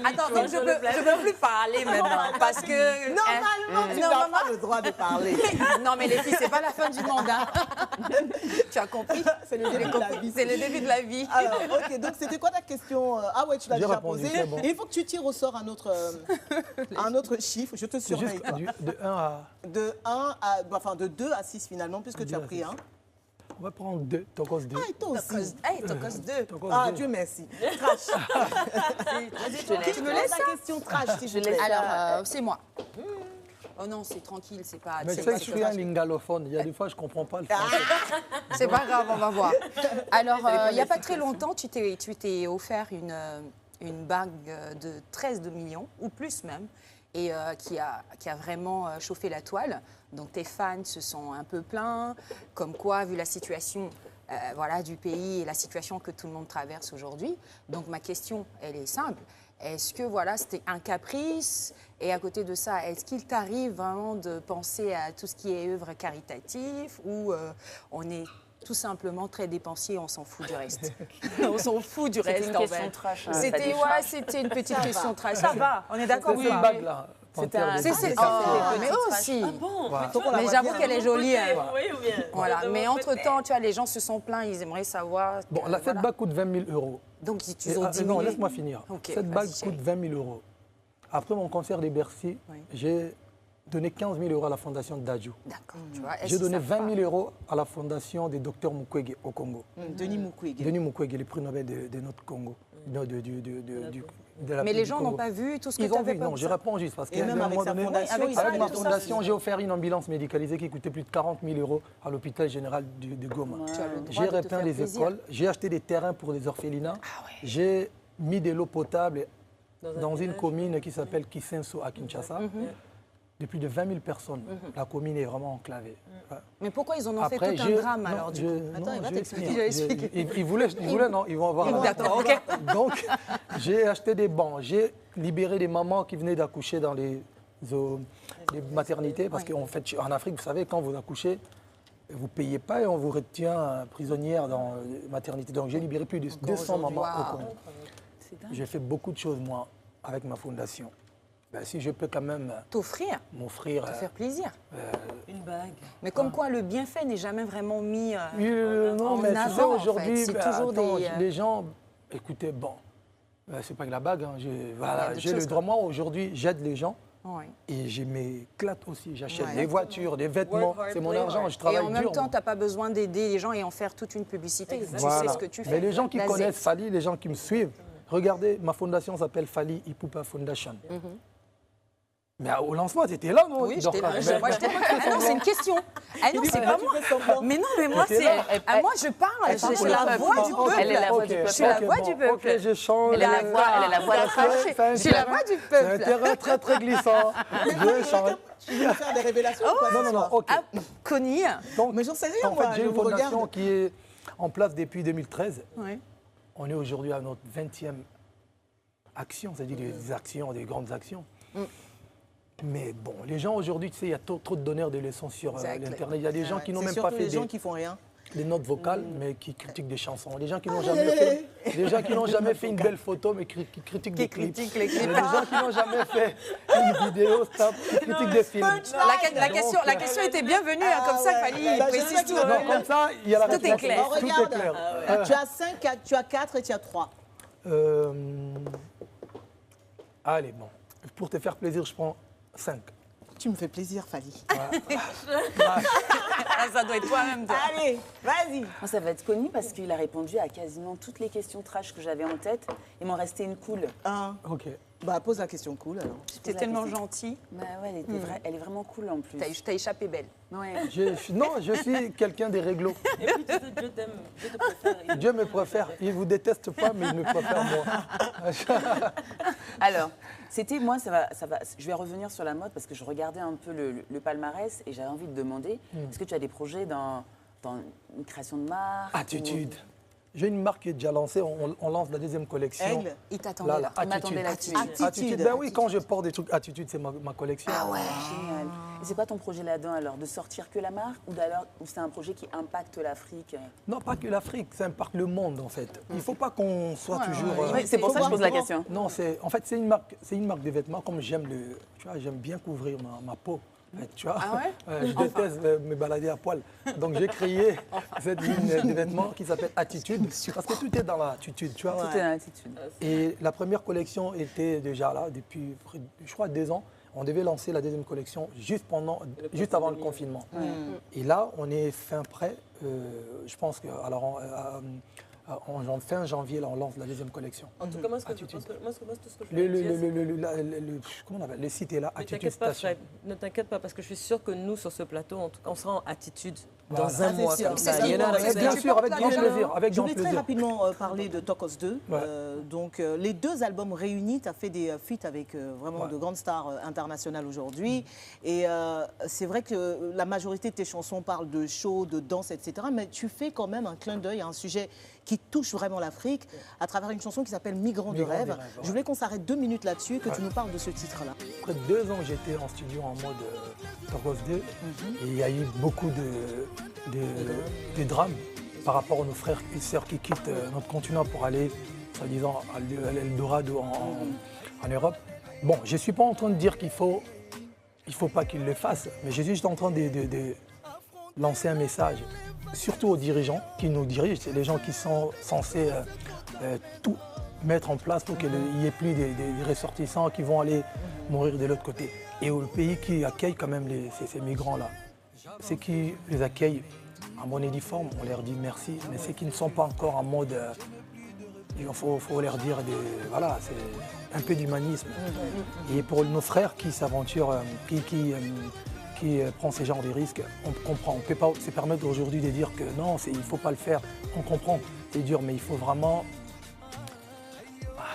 D: Attends, donc je peux plus parler maintenant parce que
A: Normalement, tu n'as pas le droit de parler.
D: non mais les filles c'est pas la fin du monde hein. Tu as compris?
A: C'est le début de la vie.
D: C'est le début de la vie.
A: Alors, ok, donc c'était quoi ta question? Ah ouais, tu l'as
F: J'ai
A: déjà
F: répondu,
A: posée.
F: c'est bon.
A: Et il faut que tu tires au sort un autre chiffre. Je te
F: C'est
A: surveille.
F: juste
A: Quoi.
F: de 1 à.
A: De 2 à 6 finalement, puisque tu as
F: 2 à
A: pris
F: 6.
A: un.
F: On va prendre 2, Tokos 2.
A: Ah, et toi aussi.
D: Hey, t'en causes deux.
F: Tokos
A: Ah,
F: 2.
A: Dieu merci. Trash.
G: Je te laisse.
A: Tu me laisses la question trash, s'il vous plaît.
D: Alors c'est moi. Oh non, c'est tranquille, c'est pas.
F: Mais tu
D: c'est
F: sais
D: pas-
F: que je suis un lingalophone. Il y a des fois, je ne comprends pas le français.
D: C'est pas grave, on va voir. Alors, il n'y a pas très longtemps, tu t'es offert une bague de 13 millions, ou plus même, et qui a vraiment chauffé la toile. Donc, tes fans se sont un peu plaints, comme quoi, vu la situation voilà, du pays et la situation que tout le monde traverse aujourd'hui. Donc, ma question, elle est simple. Est-ce que voilà, c'était un caprice? Et à côté de ça, est-ce qu'il t'arrive vraiment de penser à tout ce qui est œuvre caritative ou on est tout simplement très dépensier, on s'en fout du reste? On s'en fout du
G: C'était
D: reste
G: une
D: en
G: question
D: fait.
G: trash. hein, ça
D: C'était
G: décharge.
D: c'était une petite question trash. Ça va, on est d'accord
F: C'est
D: ou
F: cette
D: pas?
F: bague-là.
G: C'était un-
F: Panthère
G: c'est-
F: des-
G: c'est-
D: Mais aussi.
E: Ah bon?
F: Voilà.
D: Mais j'avoue qu'elle est jolie. hein.
E: Oui ou bien?
D: Voilà.
E: De
D: Mais
E: mon
D: entre-temps,
E: côté.
D: tu vois, les gens se sont plaints, ils aimeraient savoir.
F: Bon, cette
D: voilà.
F: bague coûte 20 000 euros.
D: Donc, ils
F: Et,
D: ont
F: non,
D: diminué.
F: laisse-moi finir.
D: Ok,
F: Cette bague
D: vas-y, chérie.
F: coûte 20 000 euros. Après mon concert des Bercy,
D: Oui.
F: j'ai donné 15 000 euros à la fondation Dadju.
D: D'accord. Tu vois,
F: J'ai donné 20 000 euros à la fondation des docteurs Mukwege au Congo.
A: Denis Mukwege.
F: Denis Mukwege, le prix Nobel de notre Congo. Non, de la-
D: Mais les
F: du
D: gens
F: Congo.
D: n'ont pas vu tout ce que
F: Ils
D: tu
F: ont
D: avais
F: vu,
D: pas
F: non, je réponds juste parce
A: Et
F: qu'à
A: même
F: un
A: avec
F: moment
A: sa
F: donné,
A: fondation,
F: avec
A: ils savent
F: ma
A: tout ça.
F: fondation, j'ai offert une ambulance médicalisée qui coûtait plus de 40 000 euros à l'hôpital général de Goma.
D: Tu as le droit
F: J'ai
D: de te
F: repeint
D: faire
F: les
D: plaisir.
F: écoles, j'ai acheté des terrains pour les orphelinats, j'ai mis de l'eau potable dans une commune qui s'appelle Kisenso à Kinshasa. de plus de 20 000 personnes. La commune est vraiment enclavée. Ouais.
D: Mais pourquoi ils en ont fait tout un drame alors du coup?
A: Attends, il va t'expliquer.
F: Ils voulaient, non, ils vont avoir...
D: D'accord, ok.
F: Donc, j'ai acheté des bancs, j'ai libéré des mamans qui venaient d'accoucher dans les maternités, parce qu'en fait, en Afrique, vous savez, quand vous accouchez, vous ne payez pas et on vous retient prisonnière dans les maternités. Donc, j'ai libéré plus de 200 mamans au Congo. J'ai fait beaucoup de choses, moi, avec ma fondation. Ben, si je peux quand même m'offrir,
D: te faire plaisir.
E: Une bague.
D: Mais comme quoi, le bienfait n'est jamais vraiment mis
F: non,
D: en
F: mais
D: avant.
F: tu sais, aujourd'hui,
D: c'est toujours
F: les gens, écoutez, bon, c'est pas que la bague, hein, j'ai le droit, moi, aujourd'hui, j'aide les gens.
D: Oui.
F: Et je m'éclate aussi. J'achète des voitures, des vêtements. C'est mon argent, je travaille
D: dur. Et en même temps,
F: moi.
D: tu n'as pas besoin d'aider les gens et en faire toute une publicité.
F: Voilà.
D: Tu sais ce que tu fais.
F: Mais les gens qui connaissent Fally, les gens qui me suivent, regardez, ma fondation s'appelle Fally Ipupa Foundation. Mais au lancement, tu étais là, non?
D: Oui, j'étais là. Moi, j'étais pas... Ah non, c'est une question. Ah non, c'est pas moi. Mais non, mais moi, c'est... moi, je parle. Je suis la voix du peuple.
G: Elle est la voix du peuple.
D: Je suis la voix du peuple.
F: Ok, je change.
G: Elle est la voix de cracher.
D: Je suis la voix du peuple.
F: C'est un terrain très, très glissant. Je change.
A: Tu veux faire des révélations ou quoi?
F: Non, ok.
D: Ah, Connie.
F: Donc,
A: Mais j'en sais rien,
F: en
A: moi,
F: fait, j'ai
A: je
F: une
A: vous
F: fondation
A: regarde.
F: qui est en place depuis 2013.
D: Oui.
F: On est aujourd'hui à notre 20e action, c'est-à-dire des actions, des grandes actions. Mais bon, les gens aujourd'hui, tu sais, il y a trop de donneurs de leçons sur l'Internet. Il y a des gens qui n'ont même pas fait
A: des gens qui font rien.
F: des notes vocales, mais qui critiquent des chansons. Des gens qui n'ont jamais fait, une belle photo, mais qui critiquent des clips. Des gens qui n'ont jamais fait une vidéo, qui critiquent des films.
D: La question était bienvenue, comme ça, Fally précise tout.
F: Non, comme ça, il y a la réponse.
D: Tout est clair.
F: Tout est clair.
A: Tu as 5, tu as 4 et tu as 3.
F: Allez, bon. Pour te faire plaisir, je prends 5.
A: Tu me fais plaisir, Fally.
D: Ça doit être toi-même.
A: Allez, vas-y.
G: Moi, ça va être Connie parce qu'il a répondu à quasiment toutes les questions trash que j'avais en tête. Il m'en restait une cool.
F: Ok.
A: Bah, pose la question cool, alors.
D: T'es tellement gentil.
G: Bah ouais, elle est vraiment cool en plus.
D: T'as échappé belle.
G: Ouais.
F: Je suis quelqu'un des réglos.
E: Et puis tu sais, Dieu t'aime, Dieu te préfère.
F: Dieu me préfère. Il ne vous déteste pas, mais il me préfère moi.
G: Alors, c'était moi, je vais revenir sur la mode parce que je regardais un peu le palmarès et j'avais envie de demander, est-ce que tu as des projets dans une création de marque?
F: Attitude. J'ai une marque qui est déjà lancée, on lance la deuxième collection.
A: Aigle.
D: Il t'attendait là.
G: On m'attendait là-dessus.
F: Attitude. Ben oui, quand je porte des trucs Attitude, c'est ma collection.
G: Ah ouais, génial. Et c'est quoi ton projet là-dedans alors? De sortir que la marque ou c'est un projet qui impacte l'Afrique?
F: Non, pas que l'Afrique, ça impacte le monde en fait. Il ne faut pas qu'on soit toujours...
G: Oui, c'est pour ça que je pose la question.
F: Non, c'est une marque de vêtements comme j'aime bien couvrir ma peau. Tu vois, je déteste me balader à poil. Donc j'ai créé cette ligne de vêtements qui s'appelle Attitude, parce que tout est dans l'attitude, tu vois.
G: Tout est dans l'attitude.
F: Et la première collection était déjà là depuis, je crois, 2 ans. On devait lancer la deuxième collection juste avant le confinement. Et là, on est fin prêt. Je pense que fin janvier, là, on lance la deuxième collection.
E: En tout cas, moi, tout ce que je veux dire,
F: comment on appelle? Le site est là,
E: ne
F: Attitude Station.
E: Ne t'inquiète pas, parce que je suis sûre que nous, sur ce plateau, en tout cas, on sera en attitude
F: Voilà.
E: dans un mois.
A: sûr.
E: Comme
A: C'est
E: ça.
A: ça.
E: Il y en a
A: C'est
F: Bien sûr, avec grand plaisir. Avec
A: Je
F: grand
A: voulais très
F: plaisir.
A: rapidement parler de Tokos 2.
F: Ouais.
A: Les 2 albums réunis, tu as fait des feats avec vraiment de grandes stars internationales aujourd'hui. Et c'est vrai que la majorité de tes chansons parlent de show, de danse, etc. Mais tu fais quand même un clin d'œil à un sujet qui touche vraiment l'Afrique à travers une chanson qui s'appelle Migrants de rêve. Je voulais qu'on s'arrête 2 minutes là-dessus, que tu nous parles de ce titre-là.
F: Après 2 ans, j'étais en studio en mode Tokos 2 et il y a eu beaucoup de drames par rapport à nos frères et sœurs qui quittent notre continent pour aller, soi-disant, à l'Eldorado en Europe. Bon, je ne suis pas en train de dire qu'il faut pas qu'ils le fassent, mais je suis juste en train de lancer un message, surtout aux dirigeants qui nous dirigent, c'est les gens qui sont censés tout mettre en place pour qu'il n'y ait plus des ressortissants qui vont aller mourir de l'autre côté. Et au pays qui accueille quand même ces migrants-là, ceux qui les accueillent en bonne et due forme, on leur dit merci, mais ceux qui ne sont pas encore en mode, il faut leur dire, voilà, c'est un peu d'humanisme. Et pour nos frères qui s'aventurent, qui prend ces genres de risques, on comprend. On ne peut pas se permettre aujourd'hui de dire que non, il ne faut pas le faire. On comprend, c'est dur, mais il faut vraiment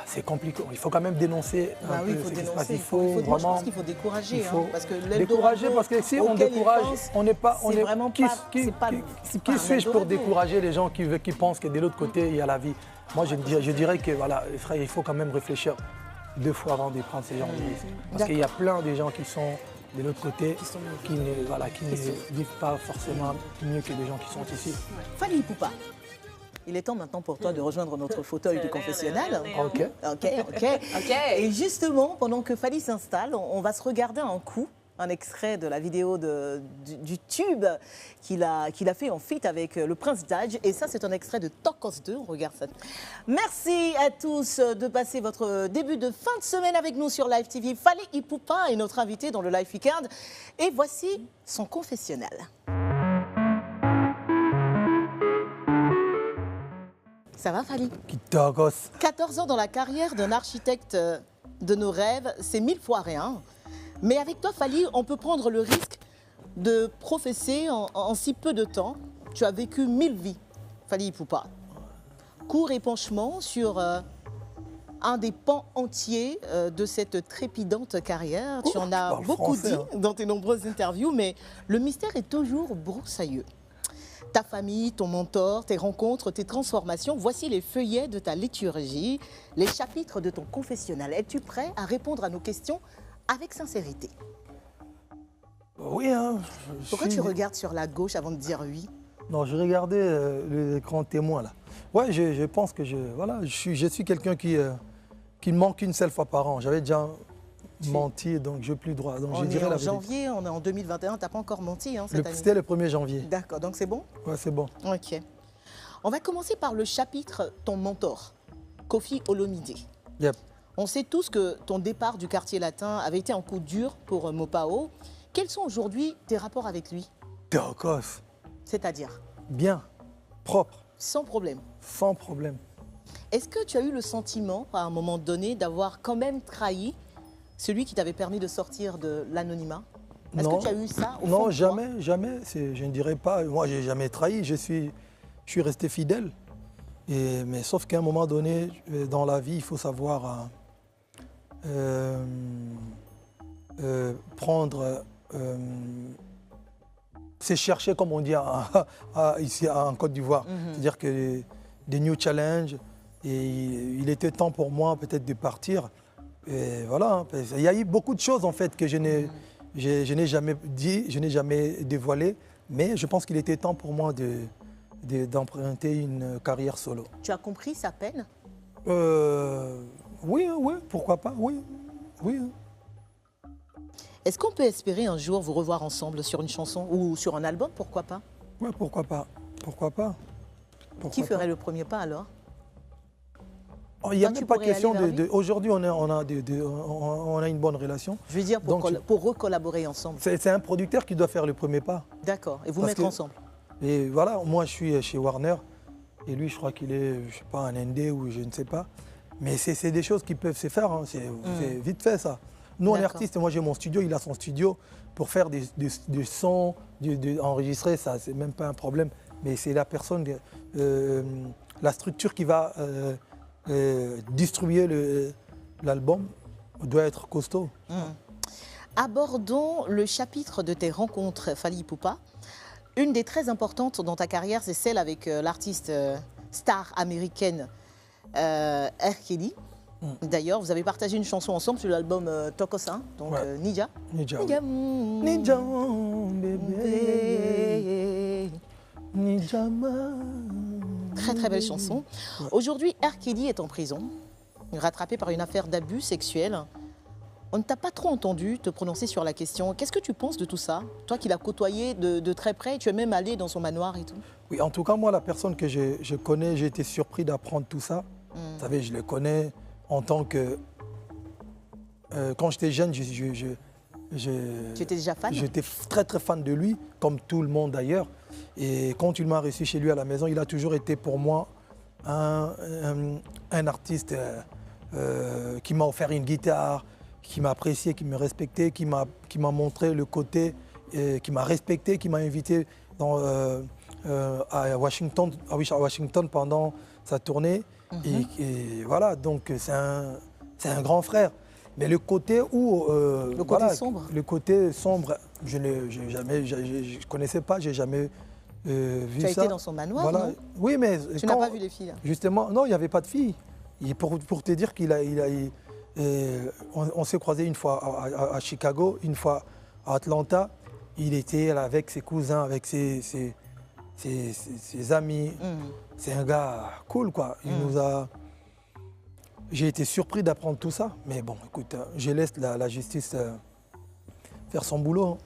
F: c'est compliqué. Il faut quand même dénoncer un peu ce qui se passe.
A: Il faut vraiment, je pense qu'il faut décourager. Parce que
F: décourager, parce que si on décourage, on n'est pas... Qui suis-je pour décourager les gens qui pensent que de l'autre côté, il y a la vie? Moi, je dirais que, voilà, frère, il faut quand même réfléchir 2 fois avant de prendre ces gens de risques. Parce qu'il y a plein de gens qui sont de l'autre côté, qui ne vivent pas forcément mieux que les gens qui sont ici.
A: Fally Ipupa, il est temps maintenant pour toi de rejoindre notre fauteuil du confessionnal.
F: Ok.
A: Et justement, pendant que Fally s'installe, on va se regarder un coup, un extrait de la vidéo du tube qu'il a fait en feat avec le Prince Daj. Et ça, c'est un extrait de Tokos 2. On regarde ça. Merci à tous de passer votre début de fin de semaine avec nous sur Live TV. Fally Ipupa est notre invité dans le Live Weekend. Et voici son confessionnal. Ça va, Fally? 14 ans dans la carrière d'un architecte de nos rêves, c'est 1000 fois rien. Mais avec toi, Fally, on peut prendre le risque de professer en si peu de temps. Tu as vécu 1000 vies, Fally Ipupa. Court épanchement sur un des pans entiers de cette trépidante carrière. Tu en as beaucoup dit dans tes nombreuses interviews, mais le mystère est toujours broussailleux. Ta famille, ton mentor, tes rencontres, tes transformations, voici les feuillets de ta liturgie, les chapitres de ton confessionnal. Es-tu prêt à répondre à nos questions avec sincérité?
F: Oui.
A: Pourquoi tu regardes sur la gauche avant de dire oui?
F: Non, je regardais l'écran témoin là. Ouais, je pense que je suis quelqu'un qui manque une seule fois par an. J'avais déjà menti, donc je n'ai plus le droit. Donc,
A: on est en janvier, on est en 2021, tu n'as pas encore menti cette année.
F: C'était le 1er janvier.
A: D'accord, donc c'est bon?
F: Ouais, c'est bon.
A: Ok. On va commencer par le chapitre Ton mentor, Koffi Olomide.
F: Yep.
A: On sait tous que ton départ du quartier latin avait été un coup dur pour Mopao. Quels sont aujourd'hui tes rapports avec lui?
F: Théocos.
A: C'est-à-dire?
F: Bien, propre.
A: Sans problème?
F: Sans problème.
A: Est-ce que tu as eu le sentiment, à un moment donné, d'avoir quand même trahi celui qui t'avait permis de sortir de l'anonymat? Est-ce que tu as eu ça au fond
F: Non, jamais. Je ne dirais pas. Moi, je n'ai jamais trahi. Je suis resté fidèle. Mais sauf qu'à un moment donné, dans la vie, il faut savoir prendre... c'est chercher, comme on dit ici en Côte d'Ivoire. C'est-à-dire que des new challenges. Et il était temps pour moi peut-être de partir. Et voilà, il y a eu beaucoup de choses en fait que je n'ai jamais dit, je n'ai jamais dévoilé, mais je pense qu'il était temps pour moi d'emprunter une carrière solo.
A: Tu as compris sa peine?
F: Oui, pourquoi pas, oui.
A: Est-ce qu'on peut espérer un jour vous revoir ensemble sur une chanson ou sur un album, pourquoi pas?
F: Oui, pourquoi pas.
A: Qui ferait le premier pas alors?
F: Il n'y a même pas question de... Aujourd'hui, on a une bonne relation.
A: Je veux dire, pour recollaborer ensemble.
F: C'est un producteur qui doit faire le premier pas.
A: D'accord, et vous mettre ensemble.
F: Et voilà, moi je suis chez Warner, et lui je crois qu'il est, je sais pas, un ND ou je ne sais pas. Mais c'est des choses qui peuvent se faire, hein. C'est vite fait ça. Nous on est artistes, moi j'ai mon studio, il a son studio. Pour faire des sons, enregistrer, ça c'est même pas un problème. Mais c'est la personne, la structure qui va... distribuer l'album doit être costaud.
A: Abordons le chapitre de tes rencontres, Fally Ipupa. Une des très importantes dans ta carrière, c'est celle avec l'artiste star américaine R. Kelly. D'ailleurs, vous avez partagé une chanson ensemble sur l'album Tokosa, donc Nija.
F: Nija,
A: bébé. Très très belle chanson. Aujourd'hui, R. Kelly est en prison, rattrapé par une affaire d'abus sexuels. On ne t'a pas trop entendu te prononcer sur la question. Qu'est-ce que tu penses de tout ça? Toi qui l'as côtoyé de très près, tu es même allé dans son manoir et tout.
F: Oui, en tout cas, moi, la personne que je connais, j'ai été surpris d'apprendre tout ça. Vous savez, je le connais en tant que... quand j'étais jeune, tu
A: étais déjà fan?
F: J'étais très très fan de lui, comme tout le monde d'ailleurs. Et quand il m'a reçu chez lui à la maison, il a toujours été pour moi un artiste qui m'a offert une guitare, qui m'a apprécié, qui me respectait, qui m'a montré le côté, qui m'a respecté, qui m'a invité à Washington pendant sa tournée. Et voilà, donc c'est un grand frère. Mais le côté où...
A: le côté sombre.
F: Le côté sombre, je ne connaissais pas, j'ai jamais vu ça.
A: Tu as été dans son manoir, non?
F: Oui, mais...
A: Tu n'as pas vu les filles, là?
F: Justement, non, il n'y avait pas de filles. Et pour te dire on s'est croisés une fois à Chicago, une fois à Atlanta. Il était là avec ses cousins, avec ses amis. C'est un gars cool, quoi. Il nous a... J'ai été surpris d'apprendre tout ça. Mais bon, écoute, je laisse la justice faire son boulot.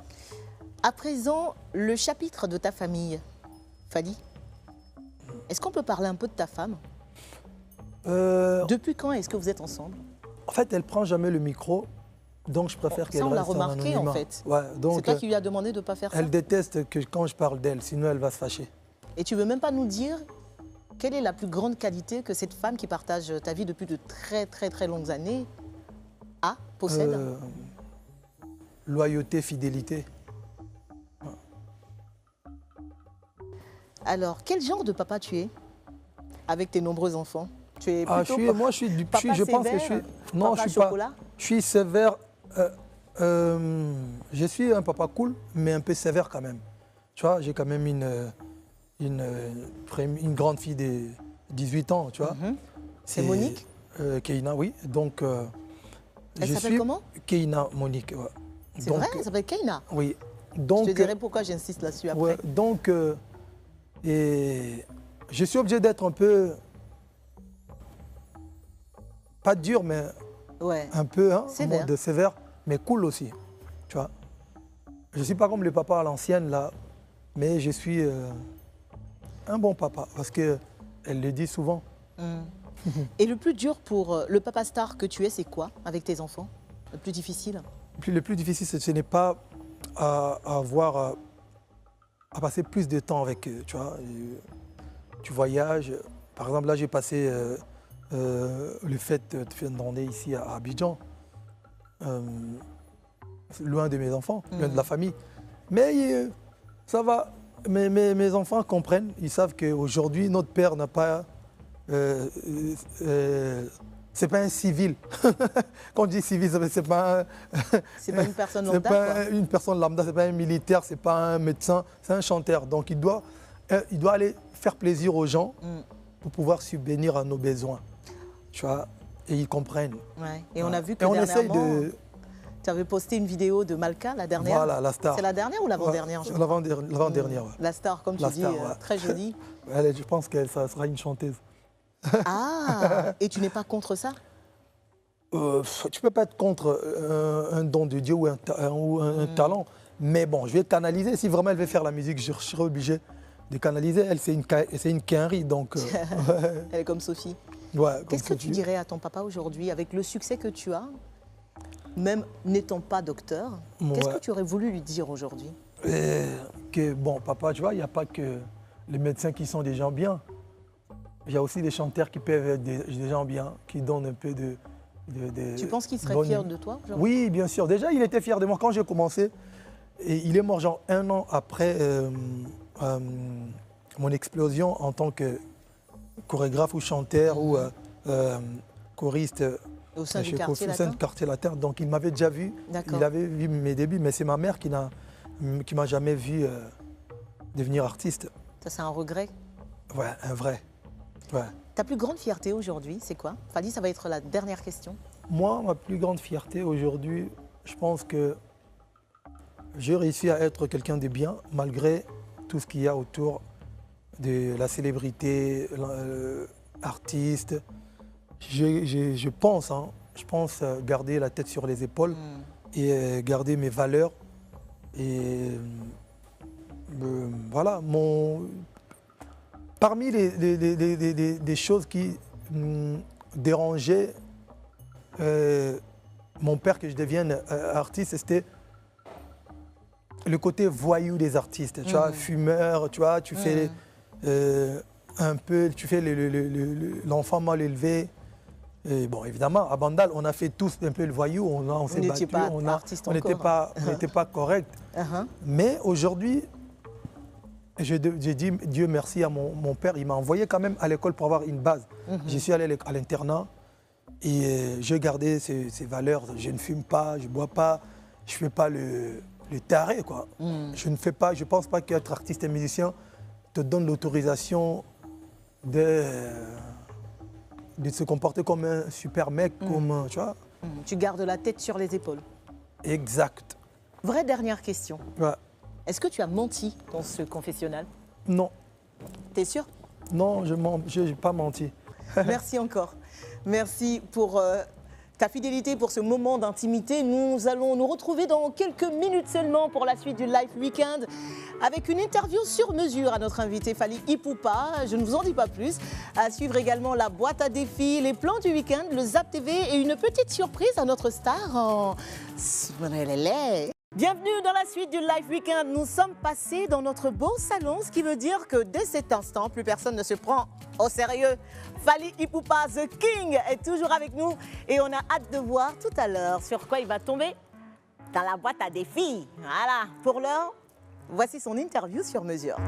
A: À présent, le chapitre de ta famille. Fadi, est-ce qu'on peut parler un peu de ta femme? Depuis quand est-ce que vous êtes ensemble?
F: En fait, elle ne prend jamais le micro. Donc, je préfère qu'elle reste en anonymat. Ça, on l'a remarqué,
A: en fait.
F: Ouais,
A: c'est toi qui lui as demandé de ne pas faire ça?
F: Elle déteste que quand je parle d'elle, sinon elle va se fâcher.
A: Et tu ne veux même pas nous dire quelle est la plus grande qualité que cette femme qui partage ta vie depuis de très, très, très longues années possède?
F: Loyauté, fidélité.
A: Alors, quel genre de papa tu es avec tes nombreux enfants? Tu es plutôt
F: moi, je pense que je suis...
A: Non, je suis pas...
F: Je suis sévère. Je suis un papa cool, mais un peu sévère quand même. Tu vois, j'ai quand même une grande fille de 18 ans, tu vois.
A: C'est Monique?
F: Keina, oui. Donc,
A: elle s'appelle comment?
F: Keina Monique. Ouais.
A: C'est vrai, elle s'appelle Keina?
F: Oui. Donc,
A: je te dirai pourquoi j'insiste là-dessus après.
F: Ouais, donc, et je suis obligé d'être un peu, pas dur, mais un peu sévère, mais cool aussi, tu vois. Je ne suis pas comme le papa à l'ancienne, là, mais je suis un bon papa, parce qu'elle le dit souvent.
A: Et le plus dur pour le papa star que tu es, c'est quoi avec tes enfants? Le plus difficile? Le plus difficile,
F: ce n'est pas à passer plus de temps avec eux, tu vois. Tu voyages. Par exemple, là, j'ai passé le fait de faire une randonnée ici à Abidjan, loin de mes enfants, loin de la famille. Mais ça va. Mes enfants comprennent. Ils savent qu'aujourd'hui, notre père n'a pas... c'est pas un civil. Quand on dit civil, c'est pas...
A: c'est pas une personne lambda.
F: C'est pas une personne lambda, c'est pas un militaire, c'est pas un médecin, c'est un chanteur. Donc il doit aller faire plaisir aux gens pour pouvoir subvenir à nos besoins. Tu vois, et ils comprennent.
A: Ouais. Et on a vu que dernièrement, tu avais posté une vidéo de Malka, la dernière.
F: Voilà, la star.
A: C'est la dernière ou l'avant-dernière?
F: L'avant-dernière, ouais.
A: La star, comme tu dis, très jolie.
F: Je pense qu'elle sera une chanteuse.
A: Ah, et tu n'es pas contre ça?
F: Tu ne peux pas être contre un don de Dieu ou un talent. Mais bon, je vais canaliser. Si vraiment elle veut faire la musique, je serai obligé de canaliser. Elle, c'est une quinrie, donc...
A: Elle est comme Sophie.
F: Ouais,
A: qu'est-ce que tu dirais à ton papa aujourd'hui, avec le succès que tu as, même n'étant pas docteur? Qu'est-ce que tu aurais voulu lui dire aujourd'hui?
F: Bon, papa, tu vois, il n'y a pas que les médecins qui sont des gens bien. Il y a aussi des chanteurs qui peuvent être des gens bien, qui donnent un peu de
A: tu penses qu'il serait fier de toi aujourd'hui?
F: Oui, bien sûr. Déjà, il était fier de moi quand j'ai commencé. Et il est mort genre 1 an après mon explosion en tant que chorégraphe ou chanteur ou choriste
A: au sein du quartier
F: latin. Donc il m'avait déjà vu, il avait vu mes débuts, mais c'est ma mère qui m'a jamais vu devenir artiste.
A: Ça, c'est un regret?
F: Ouais, un vrai. Ouais.
A: Ta plus grande fierté aujourd'hui, c'est quoi? Fadi, ça va être la dernière question.
F: Moi, ma plus grande fierté aujourd'hui, je pense que j'ai réussi à être quelqu'un de bien, malgré tout ce qu'il y a autour de la célébrité, l'artiste. Je pense garder la tête sur les épaules et garder mes valeurs. Et voilà, parmi les choses qui dérangeaient mon père que je devienne artiste, c'était le côté voyou des artistes. Tu vois, fumeur, tu vois, tu fais un peu, tu fais l'enfant mal élevé. Et bon, évidemment, à Bandal, on a fait tous un peu le voyou, on s'est battu, on n'était pas correct. Mais aujourd'hui, j'ai dit Dieu merci à mon père. Il m'a envoyé quand même à l'école pour avoir une base. J'y suis allé à l'internat et j'ai gardé ces valeurs. Je ne fume pas, je ne bois pas, je ne fais pas le taré, quoi. Je ne pense pas qu'être artiste et musicien te donne l'autorisation de se comporter comme un super mec, comme, tu vois.
A: Tu gardes la tête sur les épaules.
F: Exact.
A: Vraie dernière question.
F: Ouais.
A: Est-ce que tu as menti dans ce confessionnal?
F: Non.
A: T'es sûr?
F: Non, je n'ai pas menti.
A: Merci encore. Merci pour ta fidélité, pour ce moment d'intimité. Nous allons nous retrouver dans quelques minutes seulement pour la suite du Live Weekend avec une interview sur mesure à notre invité Fally Ipupa. Je ne vous en dis pas plus. À suivre également la boîte à défis, les plans du week-end, le Zap TV et une petite surprise à notre star en... Bienvenue dans la suite du Live Weekend. Nous sommes passés dans notre beau salon, ce qui veut dire que dès cet instant, plus personne ne se prend au sérieux. Fally Ipupa, The King, est toujours avec nous et on a hâte de voir tout à l'heure sur quoi il va tomber dans la boîte à défis. Voilà, pour l'heure, voici son interview sur mesure.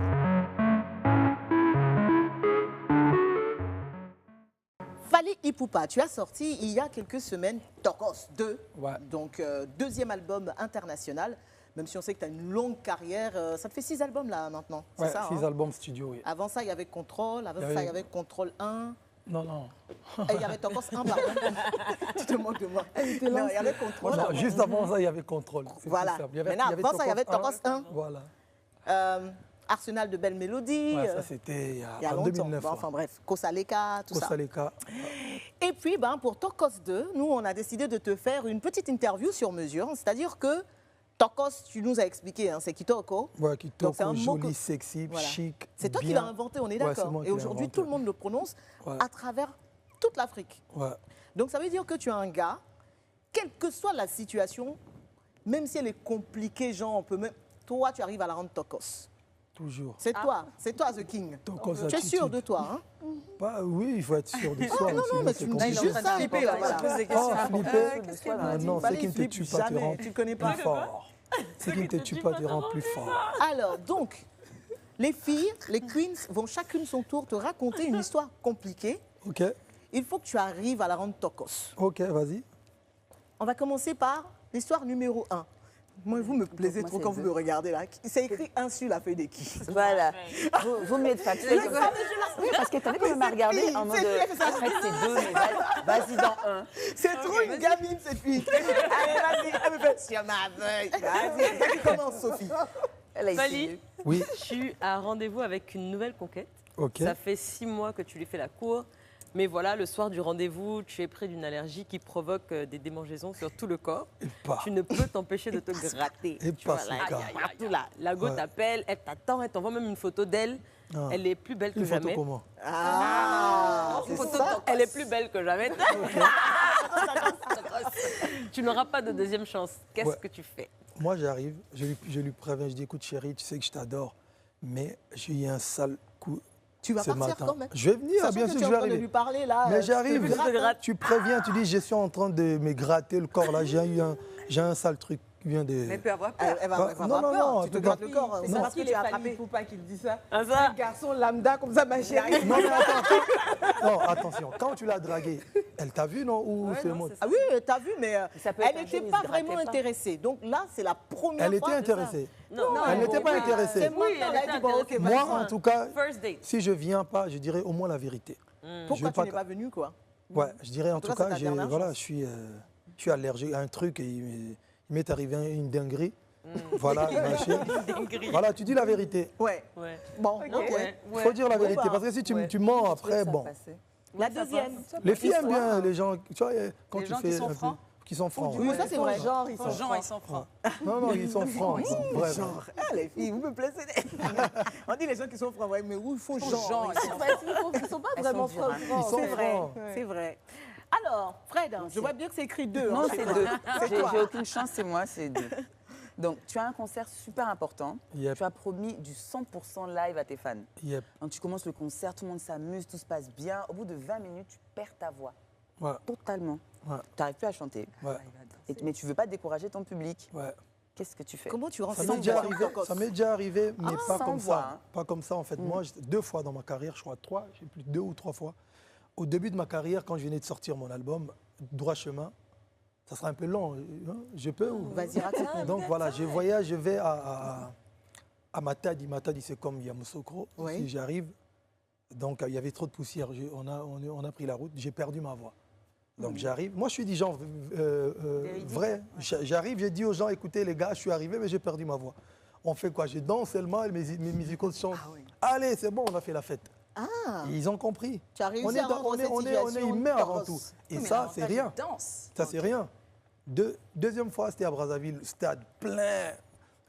A: Fally Ipupa, tu as sorti il y a quelques semaines Tokos 2, donc deuxième album international. Même si on sait que tu as une longue carrière, ça te fait 6 albums là maintenant, c'est ça?
F: 6 albums studio, oui.
A: Avant ça, il y avait Contrôle, avant ça, il y avait Contrôle 1.
F: Non.
A: Et il y avait Tokos 1, pardon. Tu te moques de moi. Non, il y avait Contrôle.
F: Non, juste avant ça, il y avait Contrôle.
A: Voilà. Maintenant, avant ça, il y avait Tokos 1.
F: Voilà.
A: Arsenal de belles mélodies.
F: Ouais, ça, c'était il y a
A: longtemps.
F: 2009.
A: Bon, enfin bref, Kosaleka, tout ça.
F: Kosaleka.
A: Et puis, pour Tokos 2, nous, on a décidé de te faire une petite interview sur mesure. C'est-à-dire que Tokos, tu nous as expliqué, hein, c'est Kitoko.
F: Ouais, Kitoko, joli, sexy, chic.
A: C'est toi qui l'as inventé, on est d'accord. Et aujourd'hui, tout le monde le prononce à travers toute l'Afrique.
F: Ouais.
A: Donc, ça veut dire que tu es un gars, quelle que soit la situation, même si elle est compliquée, genre, on peut même... Toi, tu arrives à la rendre Tokos.
F: Toujours.
A: C'est toi, The King.
F: Tokos
A: tu es sûr de toi, hein?
F: Oui, il faut être sûr de soi.
A: Non, mais tu me dis juste ça.
B: Flipper, là, voilà.
F: Flipper. Non, c'est qui ne te tue pas, te rend plus fort. C'est qui ne te tue pas, te rend plus fort.
A: Alors, donc, les filles, les queens, vont chacune son tour te raconter une histoire compliquée.
F: Ok.
A: Il faut que tu arrives à la rendre Tokos.
F: Ok, vas-y.
A: On va commencer par l'histoire numéro 1. Moi, vous me plaisez trop quand vous me regardez là. C'est écrit 1 sur la feuille des qui.
G: Voilà. Vaut mieux être factuel. Oui, parce que t'as vu qu'elle m'a regardé en mode arrête ces 2, mais vas-y dans 1.
A: C'est trop une gamine cette fille. Allez, vas-y. Elle me fait sur ma feuille. Vas-y. Toi qui commences, Sophie.
E: Fally,
F: oui.
E: Je suis à rendez-vous avec une nouvelle conquête.
F: Okay.
E: Ça fait 6 mois que tu lui fais la cour. Mais voilà, le soir du rendez-vous, tu es pris d'une allergie qui provoque des démangeaisons sur tout le corps. Tu ne peux t'empêcher de te gratter.
F: Et
E: tu vois, partout là. La go t'appelle, elle t'attend, elle t'envoie même une photo d'elle. Ah. Elle est plus belle que jamais.
F: Une photo comment?
E: Elle est plus belle que jamais. Tu n'auras pas de deuxième chance. Qu'est-ce que tu fais?
F: Moi, j'arrive, je lui préviens, je dis, écoute chérie, tu sais que je t'adore, mais j'ai eu un sale coup.
A: Tu vas partir quand même.
F: Je vais venir, bien sûr, je vais arriver.
A: Lui parler, là,
F: mais j'arrive, tu préviens, tu dis, je suis en train de me gratter le corps, là, j'ai un sale truc qui vient de...
B: Mais elle peut avoir peur.
A: Elle va avoir peur. Tu te grattes le corps.
C: C'est parce que tu as attrapé Ipupa qui te dit ça.
E: Un
C: garçon lambda comme ça, ma chérie.
F: Non, mais attends. Non, attention. Quand tu l'as draguée, elle t'a vu, non? Ou c'est moi?
A: Ah oui, elle t'a vu, mais elle n'était pas vraiment intéressée. Donc là, c'est la première fois.
F: Elle était intéressée.
E: Non,
F: elle n'était pas intéressée.
A: C'est moi qui ai dit, bon, ok,
F: moi, en tout cas, si je viens pas, je dirais au moins la vérité.
A: Pourquoi tu n'es pas venu, quoi?
F: Ouais, je dirais en tout cas, je suis allergique à un truc et il m'est arrivé une dinguerie. Voilà, voilà, tu dis la vérité.
A: Ouais. Bon, ok.
F: Il faut dire la vérité, parce que si tu mens après, bon.
A: La deuxième.
F: Les filles aiment bien les gens, tu vois, quand tu fais un peu... Qui sont francs.
A: Oui, ça c'est vrai.
B: Genre, ils sont francs.
F: Non, ils sont francs.
A: Genre, les filles, vous me plaisez. On dit les gens qui sont francs, mais où il faut genre.
C: Ils ne sont pas vraiment francs.
A: C'est vrai, c'est vrai. Alors, Fred, je vois bien que c'est écrit 2.
G: Non, c'est 2. J'ai aucune chance, c'est moi, c'est 2. Donc, tu as un concert super important.
F: Yep.
G: Tu as promis du 100% live à tes fans.
F: Yep.
G: Donc, tu commences le concert, tout le monde s'amuse, tout se passe bien. Au bout de 20 minutes, tu perds ta voix.
F: Ouais.
G: Totalement.
F: Ouais.
G: Tu n'arrives plus à chanter.
F: Ouais.
G: Mais tu ne veux pas décourager ton public.
F: Ouais.
G: Qu'est-ce que tu fais?
A: Comment tu rends
F: Ça m'est déjà arrivé, mais pas
G: sans
F: comme
G: voix,
F: ça. Pas comme ça, en fait. Moi, 2 fois dans ma carrière, je crois 3, j'ai plus 2 ou 3 fois. Au début de ma carrière, quand je venais de sortir mon album, Droit Chemin, ça sera un peu long. Hein, je peux
A: Vas-y, raconte.
F: Donc voilà, je vais à Matadi. Matadi, c'est comme Yamoussoukro.
A: Oui.
F: Si j'arrive, donc il y avait trop de poussière. On a pris la route, j'ai perdu ma voix. Donc j'arrive. Moi, je suis du genre vrai. J'arrive, j'ai dit aux gens, écoutez les gars, je suis arrivé, mais j'ai perdu ma voix. On fait quoi? Je danse seulement et mes musicaux chantent.
A: Ah oui.
F: Allez, c'est bon, on a fait la fête.
A: Ah,
F: Et ils ont compris.
A: tu as réussi à rendre cette
F: on
A: situation
F: est humain avant
A: danse.
F: tout. Et
D: Mais
F: ça,
D: l'avantage,
F: c'est rien.
D: il danse.
F: Ça, c'est rien. Deuxième fois, c'était à Brazzaville, stade plein.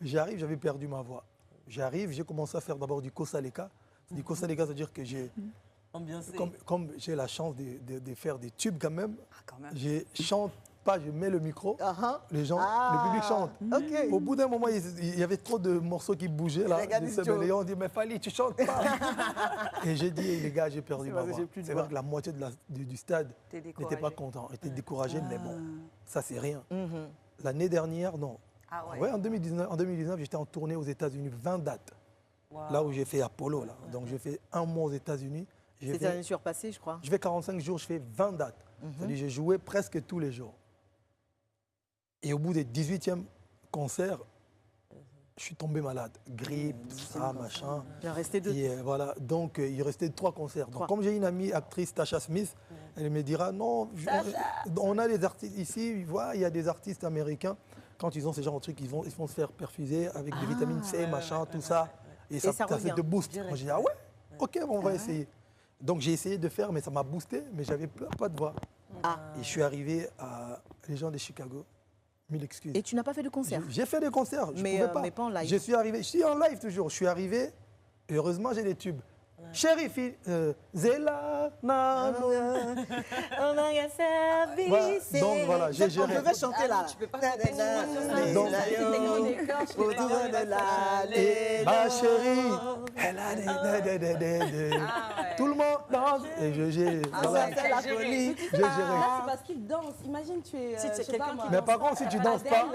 F: J'arrive, j'avais perdu ma voix. J'arrive, j'ai commencé à faire d'abord du Kosaleka. Du Kosaleka, c'est-à-dire que j'ai, comme j'ai la chance de faire des tubes quand même, je chante pas, je mets le micro, les gens, le public chante.
A: Ok.
F: Au bout d'un moment, il y avait trop de morceaux qui bougeaient là. Les gens ont dit, mais Fally, tu chantes pas. Et j'ai dit, les gars, j'ai perdu ma voix. C'est vrai que la moitié du stade n'était pas content, était découragé, mais bon, ça c'est rien. L'année dernière, non.
D: Ah ouais.
F: Ouais, en 2019, j'étais en tournée aux États-Unis, 20 dates. Là où j'ai fait Apollo, là. Donc j'ai fait un mois aux États-Unis.
A: C'est l'année surpassée, je crois.
F: Je fais 45 jours, je fais 20 dates. C'est-à-dire j'ai joué presque tous les jours. Et au bout des 18e concerts, je suis tombé malade. Grippe, tout ça, machin.
A: Il en restait 2.
F: Et voilà, donc il restait 3 concerts. Donc comme j'ai une amie actrice, Tasha Smith, elle me dira, non, on a des artistes ici, il y a des artistes américains, quand ils ont ce genre de trucs, ils vont se faire perfuser avec des vitamines C, machin, tout ça. Et ça te booste. Moi j'ai dit, ah ouais, ok, on va essayer. Donc j'ai essayé de faire, mais ça m'a boosté, mais j'avais pas de voix. Et je suis arrivé à les gens de Chicago. Mille excuses.
A: Et tu n'as pas fait de concert?
F: J'ai fait des concerts,
A: mais pas en live.
F: Je suis arrivé, je suis en live toujours. Je suis arrivé, et heureusement j'ai des tubes. Chérie, Zela, donc voilà, j'ai géré.
A: On devait chanter là. Tu peux pas chanter.
F: Ma chérie, elle a des. Tout le monde danse. Et j'ai
A: la folie.
F: J'ai géré.
C: C'est parce qu'il danse. Imagine, tu es.
F: Mais par contre, si tu danses pas,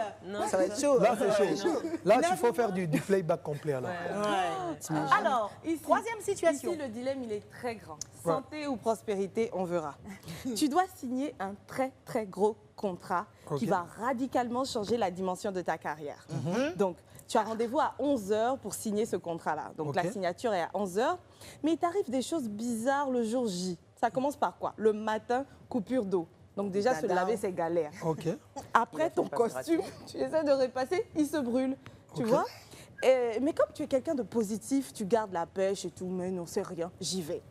A: ça va être chaud.
F: là c'est chaud. Là, il faut faire du playback complet.
A: Alors, troisième situation.
C: Ici, le dilemme, il est très grand. Santé ou prospérité, on verra. Tu dois signer un très, très gros contrat qui va radicalement changer la dimension de ta carrière. Donc, tu as rendez-vous à 11h pour signer ce contrat-là. Donc, la signature est à 11h. Mais il t'arrive des choses bizarres le jour J. Ça commence par quoi? Le matin, coupure d'eau. Donc déjà, se laver, c'est galère. Après, ton costume, tu essaies de repasser, il se brûle. Tu vois? Mais comme tu es quelqu'un de positif, tu gardes la pêche et tout, mais non, c'est rien, j'y vais.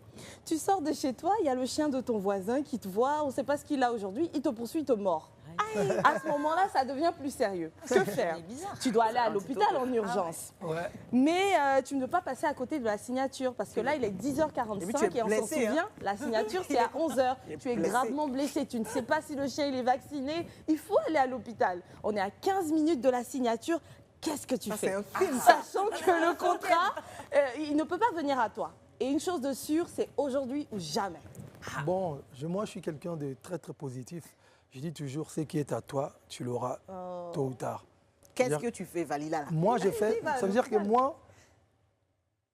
C: Tu sors de chez toi, il y a le chien de ton voisin qui te voit, on ne sait pas ce qu'il a aujourd'hui, il te poursuit, il te mord. À ce moment-là, ça devient plus sérieux. Que faire? Tu dois aller à l'hôpital en urgence. Mais tu ne peux pas passer à côté de la signature parce que là, il est 10h45 et on s'en souvient, la signature, c'est à 11h. Tu es gravement blessé, tu ne sais pas si le chien il est vacciné. Il faut aller à l'hôpital. On est à 15 minutes de la signature. Qu'est-ce que tu fais? Sachant que le contrat, il ne peut pas venir à toi. Et une chose de sûre, c'est aujourd'hui ou jamais.
F: Bon, moi, je suis quelqu'un de très, très positif. Je dis toujours, ce qui est à toi, tu l'auras tôt ou tard.
A: Qu'est-ce que tu fais, Valila?
F: Moi, je fais... Ça veut dire que moi,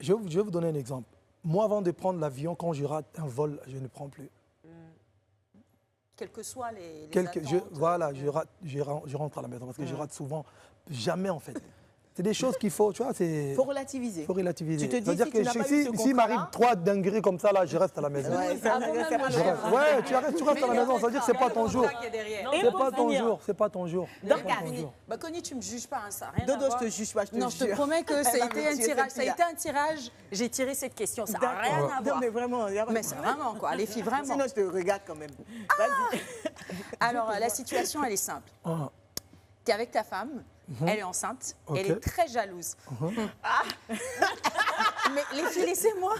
F: je vais vous donner un exemple. Moi, avant de prendre l'avion, quand je rate un vol, je ne prends plus.
D: Quelles que soient les
F: attentes. Voilà, je rentre à la maison parce que je rate souvent. Jamais, en fait. C'est des choses qu'il faut, tu vois, c'est...
A: Faut relativiser.
F: Faut relativiser.
A: Tu te dis, si tu n'as pas eu ce contrat...
F: S'il m'arrive 3 dingueries comme ça, là, je reste à la maison.
A: Ouais, tu
F: restes à la maison, ça veut dire que c'est pas ton jour. C'est pas ton jour, c'est pas ton jour.
D: Bah, Connie, tu me juges pas, hein, ça n'a rien
A: Dodo,
D: à voir.
A: je te juge pas, je te jure.
D: Non, je te promets que ça a été un tirage. Ça a été un tirage, j'ai tiré cette question, ça n'a rien à voir.
A: Non, mais vraiment.
D: Mais c'est vraiment, quoi, les filles, vraiment.
A: Sinon, je te regarde quand même. Vas-y.
D: Alors, la situation, elle est simple. Tu es avec ta femme, elle est enceinte, elle est très jalouse. Mais les filles, laissez-moi.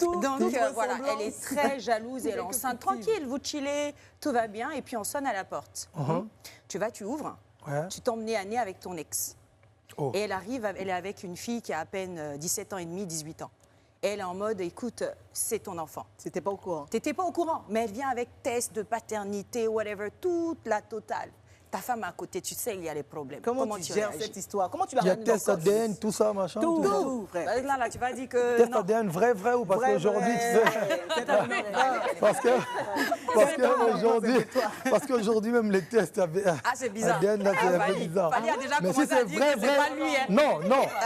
D: Donc voilà, elle est très jalouse, elle est enceinte. Tranquille, vous chillez, tout va bien, et puis on sonne à la porte. Tu ouvres, tu tombes nez à nez avec ton ex. Et elle arrive, elle est avec une fille qui a à peine 17 ans et demi, 18 ans. Et elle est en mode, écoute, c'est ton enfant.
A: T'étais pas au courant.
D: T'étais pas au courant, mais elle vient avec test de paternité, whatever, toute la totale. ta femme à côté, tu sais, il y a des problèmes.
A: Comment tu gères cette histoire? Comment tu la
F: Il y a
A: ramènes dans
F: test
A: le corps?
F: ADN, tout ça, machin.
A: Tout, frère.
D: Là, tu vas dire que
F: Test
D: non.
F: ADN vrai ou parce qu'aujourd'hui, tu sais... Parce qu'aujourd'hui, même les tests
D: c'est bizarre.
F: ADN, là, c'est un peu bizarre.
D: Fali a déjà
F: Mais si
D: commencé à
F: c'est
D: dire
F: vrai,
D: que c'est pas lui. Hein.
F: Non,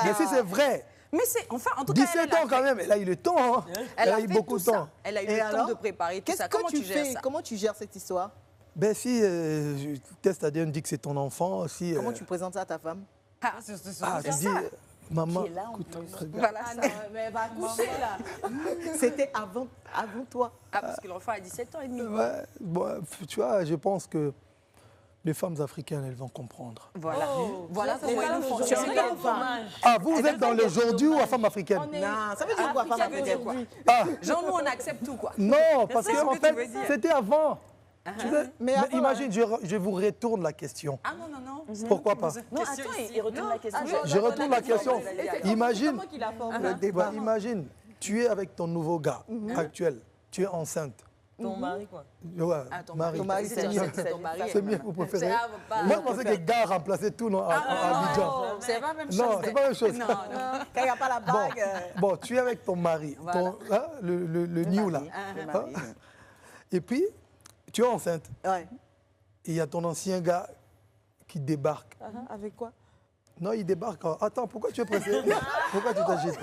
F: mais si c'est vrai...
D: Mais c'est, enfin, en tout cas,
F: 17 ans quand même, elle a eu le temps. Hein. Elle a eu beaucoup de temps.
D: Elle a eu le temps de préparer tout ça. Comment tu gères ça?
A: Comment tu gères cette histoire?
F: Ben si test ADN dit que c'est ton enfant, si...
A: Comment tu présentes ça à ta femme?
F: tu dis, maman, écoute,
D: Voilà.
C: Mais elle va coucher là.
A: C'était avant toi.
D: Parce que l'enfant a 17 ans et demi.
F: ouais, bon, tu vois, je pense que les femmes africaines, elles vont comprendre.
D: Voilà. Voilà comment ils nous font.
F: Ah, vous êtes dans l'aujourd'hui ou la femme africaine?
A: Non, ça veut dire quoi, femme
D: Ça veut dire quoi? Genre, nous, on accepte tout, quoi.
F: Non, parce
D: C'est ça
F: qu'en
D: que tu veux
F: fait,
D: dire.
F: c'était avant. Tu sais,
A: Mais avant,
F: imagine, je vous retourne la question.
D: Ah non.
F: Pourquoi pas?
G: Non, attends, il retourne la question.
F: Je retourne la question. Imagine,
C: Comment qu'il a formé le débat?
F: imagine, tu es avec ton nouveau gars actuel, tu es enceinte.
E: Ton mari, quoi.
F: Ouais,
D: ton
F: mari.
A: Ton mari, c'est mieux.
F: C'est mieux, vous préférez.
D: C'est-
F: Moi, je pensais que les gars remplaçaient tout non, à Abidjan.
D: C'est pas la même chose.
F: Non, c'est pas la même chose.
D: Non.
A: Quand il n'y a pas la bague.
F: Bon, tu es avec ton mari, le new là. Hein? Et puis, tu es enceinte.
A: Ouais.
F: Et il y a ton ancien gars qui débarque.
A: Avec quoi?
F: Non, il débarque. Attends, pourquoi tu es pressé? Pourquoi tu t'agites?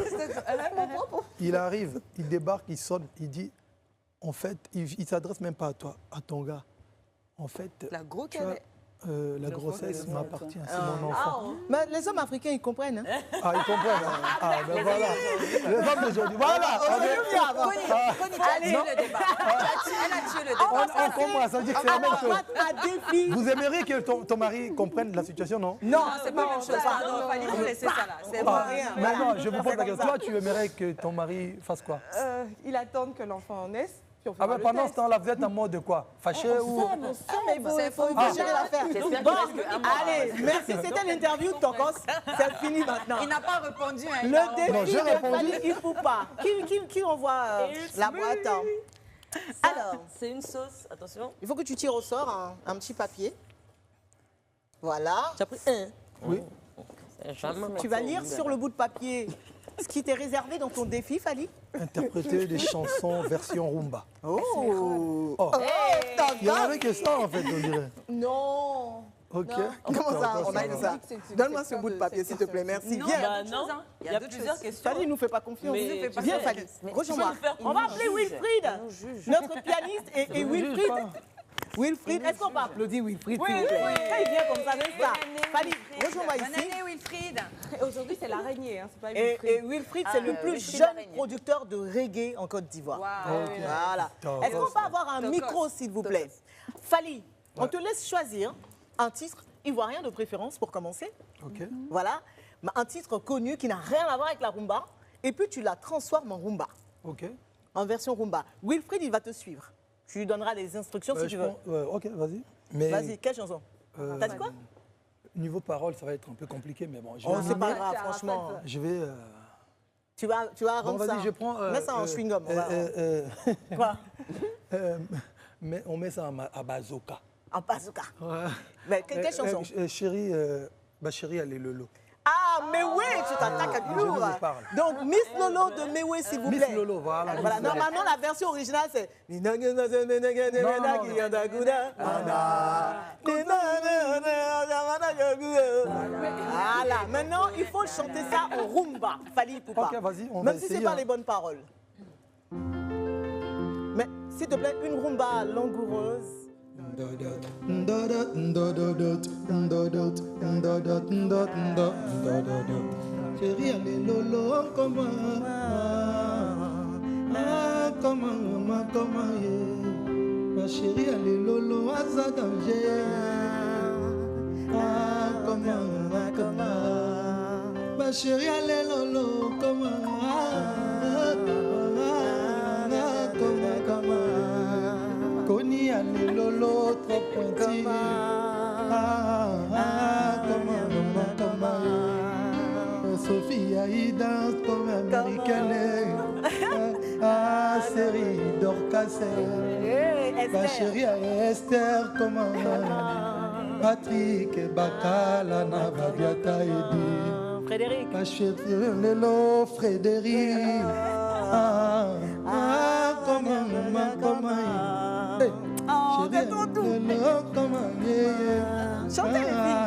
F: Il arrive, il débarque, il sonne, il dit, en fait, il ne s'adresse même pas à toi, à ton gars. En fait,
D: La grosse
F: tu vois, la grossesse m'appartient, c'est mon enfant.
A: Mais les hommes africains, ils comprennent. Hein?
F: Ah, ils comprennent. Hein? Ah, ben voilà. Les hommes d'aujourd'hui, voilà.
D: Elle a tué le débat. Elle a tué le débat.
F: On comprend, ça veut dire que c'est la même chose.
A: À défi.
F: Vous aimeriez que ton mari comprenne la situation, non?
A: Non,
D: C'est pas la même chose. Pardon, fallait vous laisser ça là. C'est pas rien.
F: Mais non, je vous pose la question. Toi, tu aimerais que ton mari fasse quoi?
C: Il attend que l'enfant naisse. Puis on
F: Ah
C: fera
F: ben
C: le
F: pendant
C: test.
F: ce temps-là, vous êtes en mode de quoi? Fâché ou...
A: mais il faut gérer l'affaire. Bon, allez, merci. C'était l'interview de Tokos. C'est fini maintenant.
D: Il n'a pas répondu. Hein,
A: Le défi
F: Non, j'ai
A: de
F: répondu.
A: Fali, il ne faut pas. Qui envoie la boîte? Alors,
E: C'est une sauce, attention.
A: il faut que tu tires au sort un petit papier. Voilà.
E: Tu as pris un.
F: Oui.
E: C'est jamais.
A: Tu vas lire sur le bout de papier ce qui t'est réservé dans ton défi, Fali.
F: Interpréter des chansons version rumba.
A: Oh,
F: Oh. Il n'y en avait que ça, en fait, on dirait.
A: Non.
F: Ok.
A: Comment ça, on a dit ça? Donne-moi ce bout de papier, s'il te plaît, merci.
D: Non,
A: Viens.
E: Bah non,
D: Il
E: il y a plusieurs questions.
A: Fali, il ne nous fait pas confiance.
E: Mais
A: Viens, Fali. Rejoins-moi.
E: faire
A: On va appeler Wilfried, notre pianiste. Et Wilfried, Wilfried, est-ce qu'on peut applaudir Wilfried, s'il vous plaît? Quand il vient comme ça, n'est-ce pas? Fali, rejoins-moi
D: Bonne
A: ici.
D: année, Wilfried.
C: Aujourd'hui, c'est l'araignée, hein, c'est pas
A: Et
C: Wilfried.
A: Wilfried, c'est le plus jeune producteur de reggae en Côte d'Ivoire. Voilà. Est-ce qu'on peut avoir un micro, s'il vous plaît? Fali, on te laisse choisir un titre ivoirien de préférence pour commencer.
F: Ok.
A: Voilà. Un titre connu qui n'a rien à voir avec la rumba. Et puis tu la transformes en rumba,
F: Ok.
A: en version rumba. Wilfried, il va te suivre. Tu lui donneras les instructions si tu veux.
F: Ok, vas-y. Mais
A: Vas-y, quelle chanson? T'as dit quoi?
F: niveau parole, ça va être un peu compliqué, mais bon.
A: Oh, c'est pas grave, franchement.
F: Je vais...
A: Tu vas
F: Bon,
A: rendre ça.
F: vas-y, je prends...
A: Mets ça en chewing-gum. Quoi?
F: Mais on met ça à bazooka.
A: En bazooka. Mais quelle chanson?
F: Chérie, chérie, elle est Lolo.
A: Ah, Mewe, tu t'attaques à du lourd.
F: je vous parle.
A: Donc, Miss Lolo de Mewe, s'il vous plaît.
F: Miss Lolo, voilà.
A: Voilà, normalement, la version originale, c'est... Voilà, maintenant, il faut chanter ça en rumba. Fali Poupa.
F: Ok, vas-y, on va
A: Même si ce
F: essayer,
A: n'est pas
F: hein.
A: les bonnes paroles. Mais, s'il te plaît, une rumba langoureuse.
F: Chérie, elle est Lolo, comment? Comment? Ma chérie, elle est Lolo, à sa danger. Comment? Ma chérie, elle est Lolo, comment? Koni, elle est Lolo, trop pointu. Comment? Sophie, elle danse comme américaine. Série d'Orcasset. Ma chérie, Esther, comment? Patrick Bakala Navabiata Edi.
A: Frédéric.
F: Lelo Frédéric.
A: Chantez les filles.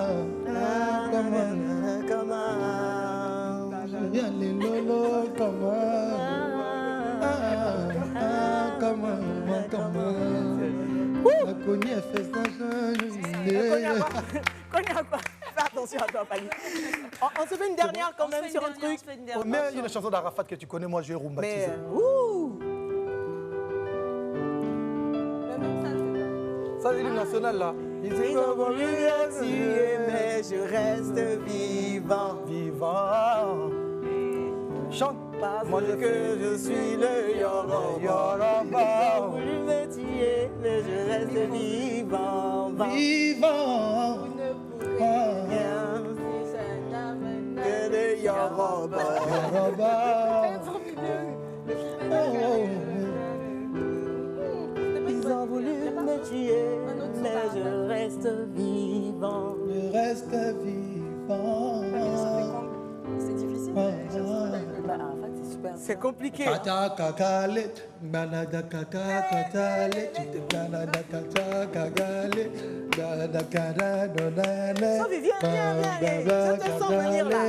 A: Fais attention à toi, Fanny. On se fait une dernière quand même sur un truc.
F: Mais il y a une chanson d'Arafat que tu connais, moi je vais rumbatiser. Ça, c'est l'hymne national là.
A: Ils ont voulu tuer, mais je reste vivant.
F: Vivant. Chante.
A: Parce que je suis le Yoruba. Ils ont voulu me tuer, mais je reste vivant.
F: Vivant.
A: Que le Yoruba. Ils ont voulu me tuer, mais je reste vivant.
F: Je reste vivant.
D: C'est difficile.
A: C'est compliqué. Sophie, viens. Je te sens venir là.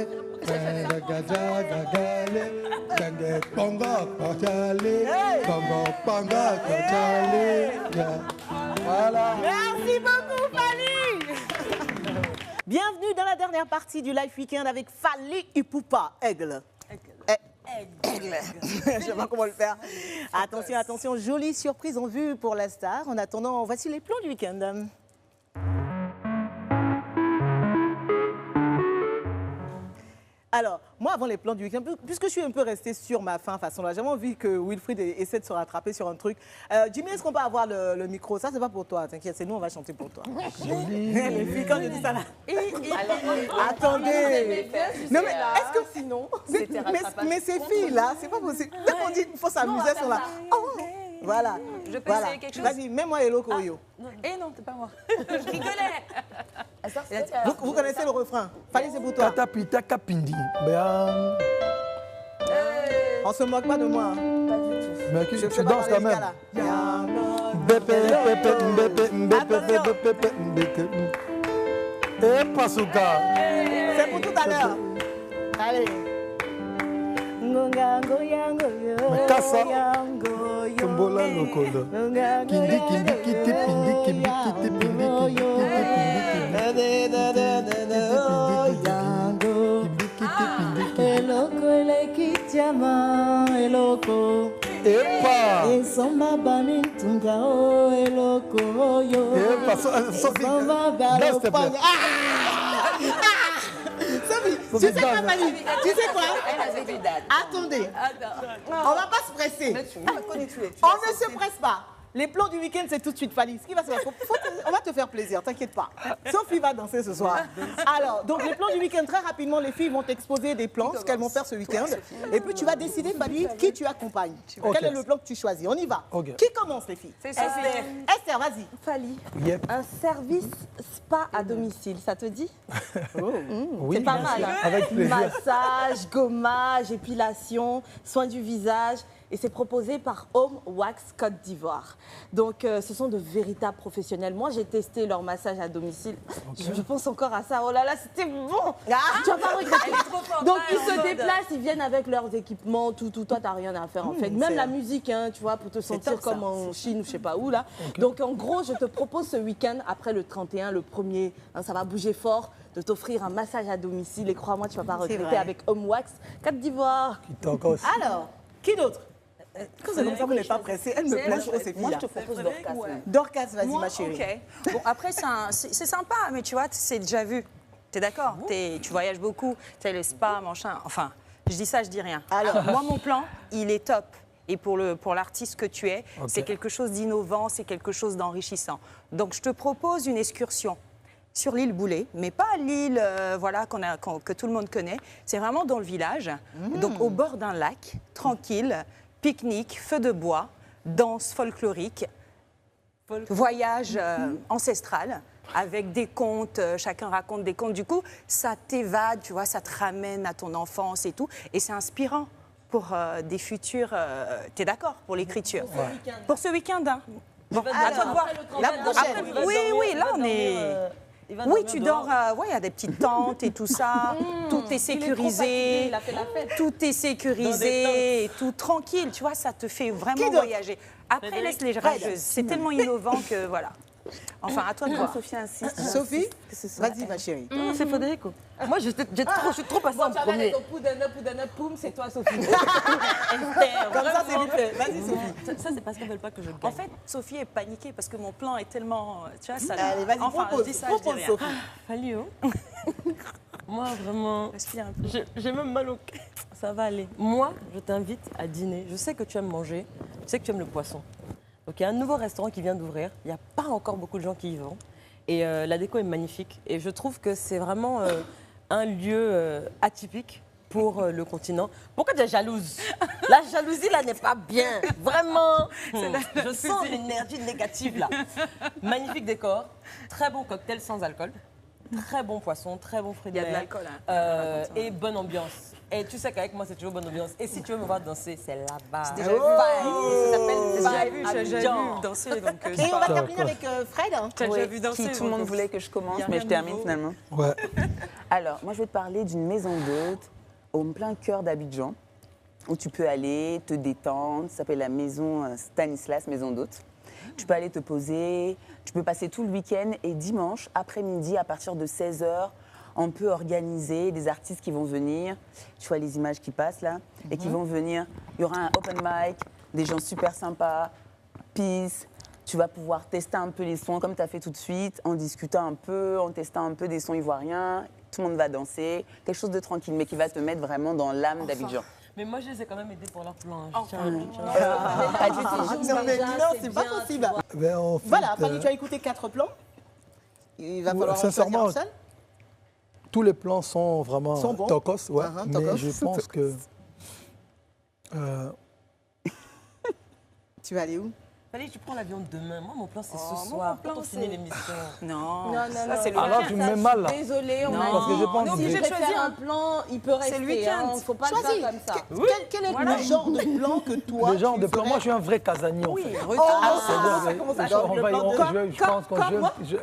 A: Voilà. Merci beaucoup, Fally. Bienvenue dans la dernière partie du Live Weekend avec Fally Ipupa, Aigle. Aigle. Je ne sais pas comment le faire. Attention, jolie surprise en vue pour la star. En attendant, voici les plans du week-end. Alors, moi, avant les plans du week-end, puisque je suis un peu restée sur ma façon là, j'avais envie que Wilfried essaie de se rattraper sur un truc. Jimmy, est-ce qu'on peut avoir le micro? Ça, c'est pas pour toi, t'inquiète, c'est nous, on va chanter pour toi. Les filles, quand je dis ça là. Attendez. Non, mais est-ce que sinon. Mais ces filles-là, c'est pas possible. Dès qu'on dit qu'il faut s'amuser, elles sont là. Voilà.
D: Je peux essayer quelque chose?
A: Vas-y, mets-moi Hello Koyo.
D: Eh non, c'est pas moi. Je rigolais.
A: Vous connaissez le refrain? Fally, c'est pour toi.
F: Katapita Kapindi.
A: On se moque pas de moi.
F: Pas du tout. Mais
A: Je
F: tu danses quand même. Et Pasuka.
A: C'est pour tout à l'heure. Allez.
F: Kassa. Tombola Lokodo. Kindi kindi kiti pindi kindi kiti pindi kindi
A: Tu sais quoi, Fanny? Tu sais quoi? Attendez. On va pas se presser. On ne se presse pas. Les plans du week-end, c'est tout de suite, Fanny. Ce qui va se passer, on va te faire plaisir, t'inquiète pas. Sophie va danser ce soir. Alors, donc les plans du week-end, très rapidement, les filles vont t'exposer des plans, ce qu'elles vont faire ce week-end. Et puis tu vas décider, Fanny, qui tu accompagnes. Quel est le plan que tu choisis? On y va. Qui commence, les filles?
D: C'est Sophie.
A: Esther, vas-y.
C: Fally,
F: Yep.
C: un service spa à domicile, ça te dit?
F: Oui,
C: C'est pas
F: bien
C: mal.
F: sûr.
C: Hein?
F: Avec plaisir.
C: Massage, gommage, épilation, soins du visage. Et c'est proposé par Home Wax Côte d'Ivoire. Donc, ce sont de véritables professionnels. Moi, j'ai testé leur massage à domicile. Je pense encore à ça. Oh là là, c'était bon. Tu vas pas regretter. Donc, ils se déplacent, ils viennent avec leurs équipements, tout. Toi, t'as rien à faire en fait. Même la musique, hein, tu vois, pour te sentir comme en Chine ou je sais pas où là. Donc, en gros, je te propose ce week-end, après le 31, le 1er, hein, ça va bouger fort, de t'offrir un massage à domicile. Et crois-moi, tu vas pas regretter avec Home Wax Côte d'Ivoire.
A: Alors, qui d'autre? Quand c'est comme ça, vous n'êtes pas pressée. Elle me plaît trop, ces filles-là.
G: Moi, je te propose Dorcas.
A: Dorcas, vas-y, ma chérie.
D: Ok. Bon, après, c'est sympa, mais tu vois, c'est déjà vu. T'es d'accord? Tu voyages beaucoup, tu sais, le spa, machin. Enfin, je dis ça, je dis rien. Alors, moi, mon plan, il est top. Et pour l'artiste que tu es, c'est quelque chose d'innovant, c'est quelque chose d'enrichissant. Donc, je te propose une excursion sur l'île Boulet, mais pas l'île voilà, que tout le monde connaît. C'est vraiment dans le village, donc au bord d'un lac, tranquille, pique-nique, feu de bois, danse folklorique, voyage ancestral. avec des contes, chacun raconte des contes. Du coup, ça t'évade, tu vois, ça te ramène à ton enfance et tout. Et c'est inspirant pour des futurs... T'es d'accord pour l'écriture? Pour ce week-end, hein. Bon, à toi de voir. Oui, là, on est... Oui, tu dors, il y a des petites tentes et tout ça, tout est sécurisé, tout est sécurisé, tout tranquille, tu vois, ça te fait vraiment voyager. Après, laisse les rageuses, c'est tellement innovant que voilà. Enfin, à toi de voir.
G: Sophie insiste.
A: Sophie, vas-y ma chérie.
E: C'est Federico. Moi, je suis trop passée en premier.
B: C'est toi, Sophie.
A: Comme ça, c'est vite fait. Vas-y, Sophie.
E: Ça, c'est parce qu'elles ne veulent pas que je gagne.
D: En fait, Sophie est paniquée parce que mon plan est tellement... Tu vois, ça...
A: Allez, vas-y,
D: enfin,
A: propose,
D: je dis ça,
A: propose,
D: je dis rien.
A: Sophie.
E: Fallio. Moi, vraiment,
D: Respire un peu.
E: j'ai même mal au cœur. Ça va aller. Moi, je t'invite à dîner. Je sais que tu aimes manger. Je sais que tu aimes le poisson. Donc, il y a un nouveau restaurant qui vient d'ouvrir. Il n'y a pas encore beaucoup de gens qui y vont. Et la déco est magnifique. Et je trouve que c'est vraiment un lieu atypique pour le continent. Pourquoi tu es jalouse? La jalousie, là, n'est pas bien. Vraiment. Je sens l'énergie négative, là. Magnifique décor. Très bon cocktail sans alcool. Très bon poisson, très bon fruit de mer.
D: Il y a de l'alcool, hein.
E: Et bonne ambiance. Et tu sais qu'avec moi, c'est toujours bonne ambiance. Et si tu veux me voir danser, c'est là-bas.
D: J'ai déjà vu.
E: Ça s'appelle
D: J'ai déjà vu danser. Donc,
A: Et on va terminer avec Fred.
D: t'as déjà vu danser.
G: Tout le monde voulait que je commence, mais je termine finalement.
F: Ouais.
G: Alors, moi, je vais te parler d'une maison d'hôtes au plein cœur d'Abidjan, où tu peux aller te détendre. Ça s'appelle la maison Stanislas, maison d'hôtes. Tu peux aller te poser, tu peux passer tout le week-end et dimanche après-midi, à partir de 16h, on peut organiser des artistes qui vont venir. Tu vois les images qui passent là, et qui vont venir. Il y aura un open mic, des gens super sympas, peace. Tu vas pouvoir tester un peu les sons comme tu as fait tout de suite, en discutant un peu, en testant un peu des sons ivoiriens. Tout le monde va danser, quelque chose de tranquille, mais qui va te mettre vraiment dans l'âme d'Abidjan.
E: Mais moi, je les ai quand même aidés pour leur plan.
G: Pas du tout.
A: Non, mais non, c'est pas possible.
F: Ben, en fait,
A: Voilà, Fanny, tu as écouté 4 plans. Il va falloir en
F: sincèrement,
A: choisir un seul.
F: tous les plans sont vraiment
A: Sont bons.
F: tocos, ouais, mais
A: tocos.
F: je pense que...
A: Tu vas aller où?
E: Fallait que tu prends l'avion demain. Moi, mon plan, c'est ce soir, quand on finit l'émission.
D: Non,
B: ça
D: c'est le
F: Alors, tu me mets mal là.
B: Désolée, on
F: Parce que je pense
B: est obligé de choisir un plan, il peut rester.
D: le week-end.
B: Il ne faut pas le
A: Choisis.
B: faire comme ça.
A: Quel est le genre de plan que toi
F: Le genre
A: tu
F: de plan,
A: ferais?
F: moi je suis un vrai casanier en fait.
A: ça commence à
F: On
A: changer.
F: va-
A: Le plan de-
F: je pense qu'on j'aime me marcher.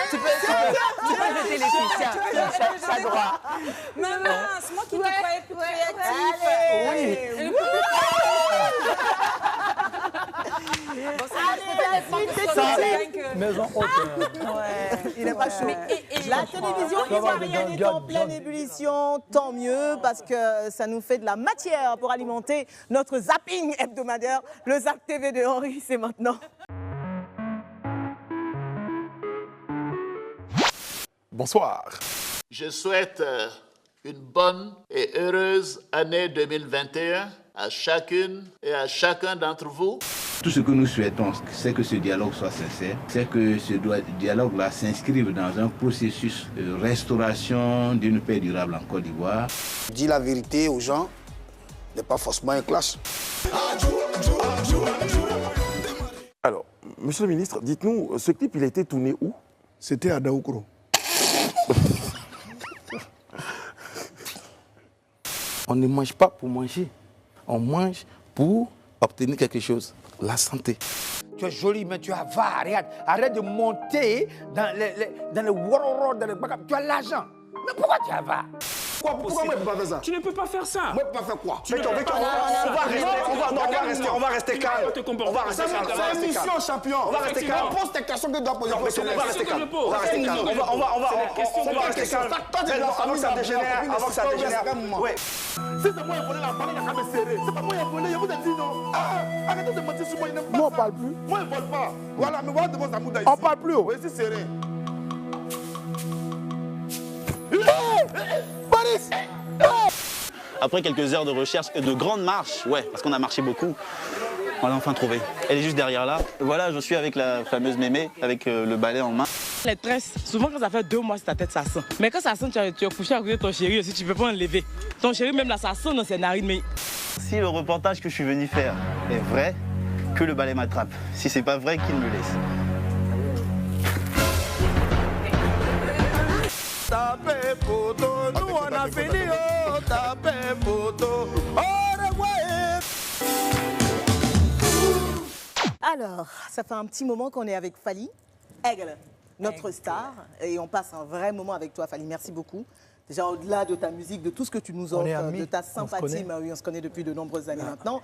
G: Tu peux jeter les filles, ça droit.
D: Maman, c'est moi qui te croyais plus créatif.
F: Maison haute.
A: Il est pas chaud. La télévision
F: Ça va,
A: ivoirienne
F: des
A: est en
F: gars,
A: pleine ébullition, tant mieux, parce que ça nous fait de la matière pour alimenter notre zapping hebdomadaire. Le Zap TV de Henri, c'est maintenant.
H: Bonsoir.
I: Je souhaite une bonne et heureuse année 2021 à chacune et à chacun d'entre vous.
J: Tout ce que nous souhaitons, c'est que ce dialogue soit sincère, c'est que ce dialogue-là s'inscrive dans un processus de restauration d'une paix durable en Côte d'Ivoire.
H: Dis la vérité aux gens n'est pas forcément un clash.
K: Alors, monsieur le ministre, dites-nous, ce clip, il a été tourné où?
H: C'était à Daoukro.
K: On ne mange pas pour manger, on mange pour obtenir quelque chose, la santé.
L: Tu es jolie, mais tu as va, regarde. Arrête de monter dans le wororo, dans le bagage. Tu as l'argent. Mais pourquoi tu as va?
H: Pourquoi moi je peux pas faire ça?
L: Tu ne peux pas faire ça.
H: Moi je peux pas faire quoi?
K: On va rester calme. On va rester calme.
H: C'est une mission, champion. On va rester calme. Pose tes questions que tu dois poser.
K: On va rester calme. On va rester calme. On va rester calme. Avant que ça dégénère. Avant que ça dégénère. Oui.
H: C'est pas moi qui ai volé la balle, il a qu'à me serrer. C'est pas moi qui ai volé, je vous ai dit non. Arrêtez de mentir sur moi, il n'aime pas.
K: Nous, on parle plus.
H: Moi, je ne vole pas. Voilà, mais voilà devant Zamouda ici.
K: On parle plus.
H: Oui, c'est serré.
K: Paris.
M: Après quelques heures de recherche et de grandes marches, ouais, parce qu'on a marché beaucoup, on l'a enfin trouvée. Elle est juste derrière là. Voilà, je suis avec la fameuse mémé, avec le balai en main.
N: Les tresses, souvent quand ça fait 2 mois, c'est ta tête, ça sent. Mais quand ça sent, tu es couché à côté de ton chéri aussi, tu ne peux pas enlever. Ton chéri, même là, ça sent dans ses narines. Mais...
M: Si le reportage que je suis venu faire est vrai, que le balai m'attrape. Si c'est pas vrai, qu'il me laisse.
K: Tapez photo, nous on a fini, oh, tapez photo,
A: Alors, ça fait un petit moment qu'on est avec Fally, Aigle, notre star, et on passe un vrai moment avec toi, Fally. Merci beaucoup. Déjà, au-delà de ta musique, de tout ce que tu nous offres, de ta sympathie, on se connaît depuis de nombreuses années maintenant.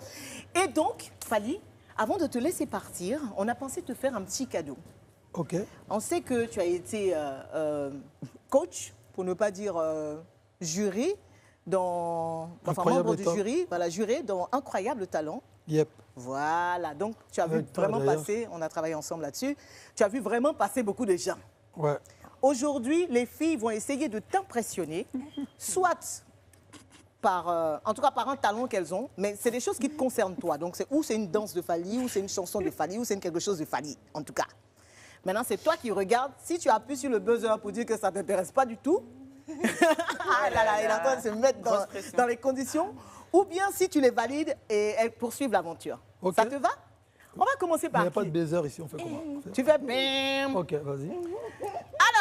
A: Et donc, Fally, avant de te laisser partir, on a pensé te faire un petit cadeau.
F: Ok.
A: On sait que tu as été coach, pour ne pas dire jury, membre du jury, voilà, juré dans Incroyable Talent.
F: Yep.
A: Voilà, donc tu as vu vraiment passer, on a travaillé ensemble là-dessus, tu as vu vraiment passer beaucoup de gens.
F: Ouais.
A: Aujourd'hui, les filles vont essayer de t'impressionner, soit par, en tout cas par un talent qu'elles ont, mais c'est des choses qui te concernent toi. Donc c'est une danse de Fally, ou c'est une chanson de Fally, ou c'est quelque chose de Fally, en tout cas. Maintenant, c'est toi qui regardes. Si tu appuies sur le buzzer pour dire que ça ne t'intéresse pas du tout, ah là là, il est en train de se mettre dans les conditions, ou bien si tu les valides et elles poursuivent l'aventure. Okay. Ça te va? On va commencer par
F: Il n'y a pas de buzzer ici, on fait comment?
A: Tu fais bim.
F: Ok, vas-y.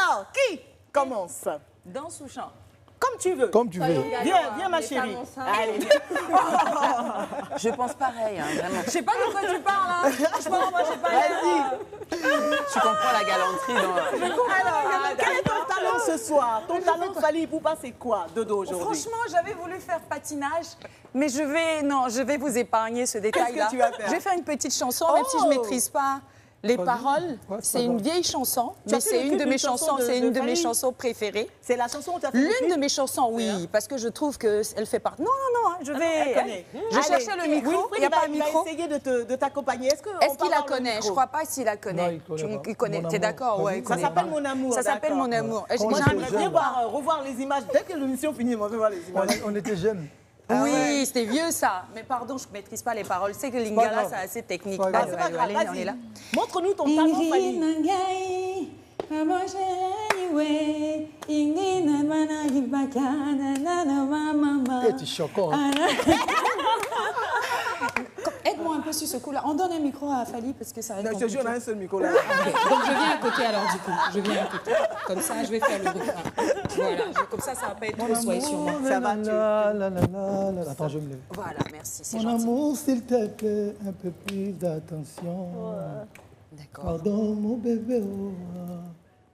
A: Alors, qui commence?
B: Danse ou chant?
A: Comme tu veux.
F: Comme tu veux.
A: Viens ma chérie. Allez,
G: Je pense pareil, hein, vraiment.
B: Je sais pas de quoi tu parles, hein. Franchement, moi, j'ai pas
A: Vas-y.
G: Tu comprends la galanterie dans...
A: Alors, quel est ton talent ce soir? Ton talent de Fally Ipupa, c'est quoi, Dodo, aujourd'hui?
B: Franchement, j'avais voulu faire patinage, mais je vais vous épargner ce détail-là.
A: Qu'est-ce que tu vas faire?
B: Je vais faire une petite chanson, même si je maîtrise pas les paroles. C'est une vieille chanson, mais c'est une de mes chansons, mes chansons préférées.
A: C'est la chanson où tu as fait
B: l'une de mes chansons, oui, parce que je trouve qu'elle fait partie. Non, je vais. Je cherchais le micro. Il n'y a pas de micro.
A: Il va essayer de t'accompagner. Est-ce
B: qu'il la connaît? Je ne crois pas s'il la connaît. Il connaît. Tu es d'accord? Ouais.
A: Ça s'appelle Mon Amour.
B: Ça s'appelle Mon Amour.
A: Moi, j'aimerais bien revoir les images. Dès que l'émission finit, on va voir les images.
F: On était jeunes.
B: Ah oui, c'était vieux ça. Mais pardon, je ne maîtrise pas les paroles. C'est que Lingala, c'est assez technique.
A: C'est pas grave, vas-y. Montre-nous ton talent, Fally.
F: Tu choquant.
B: Aide-moi un peu sur ce coup-là. On donne un micro à Fally parce que ça va être compliqué.
A: Je te jure, on a un seul micro là.
B: Donc je viens à côté alors du coup. Je viens à côté. Comme ça, je vais faire le refrain. Voilà. Comme ça va pas être trop soyez sur moi.
A: Ça va,
F: Attends, je me lève.
B: Voilà, merci, c'est
F: gentil. Mon amour, s'il te plaît, un peu plus d'attention.
B: D'accord.
F: Pardon, mon bébé.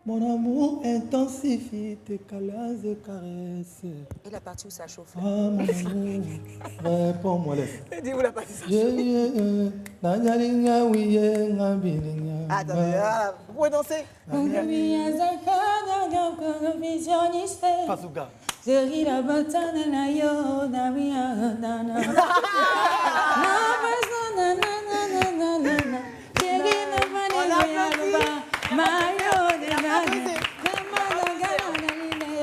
F: Mon amour intensifie tes câlins et caresses.
B: Et la partie où ça chauffe.
F: Ah, mon amour, réponds-moi laisse.
A: Dis-vous la partie où ça chauffe. Attendez, vous pouvez danser.
F: Pasuga.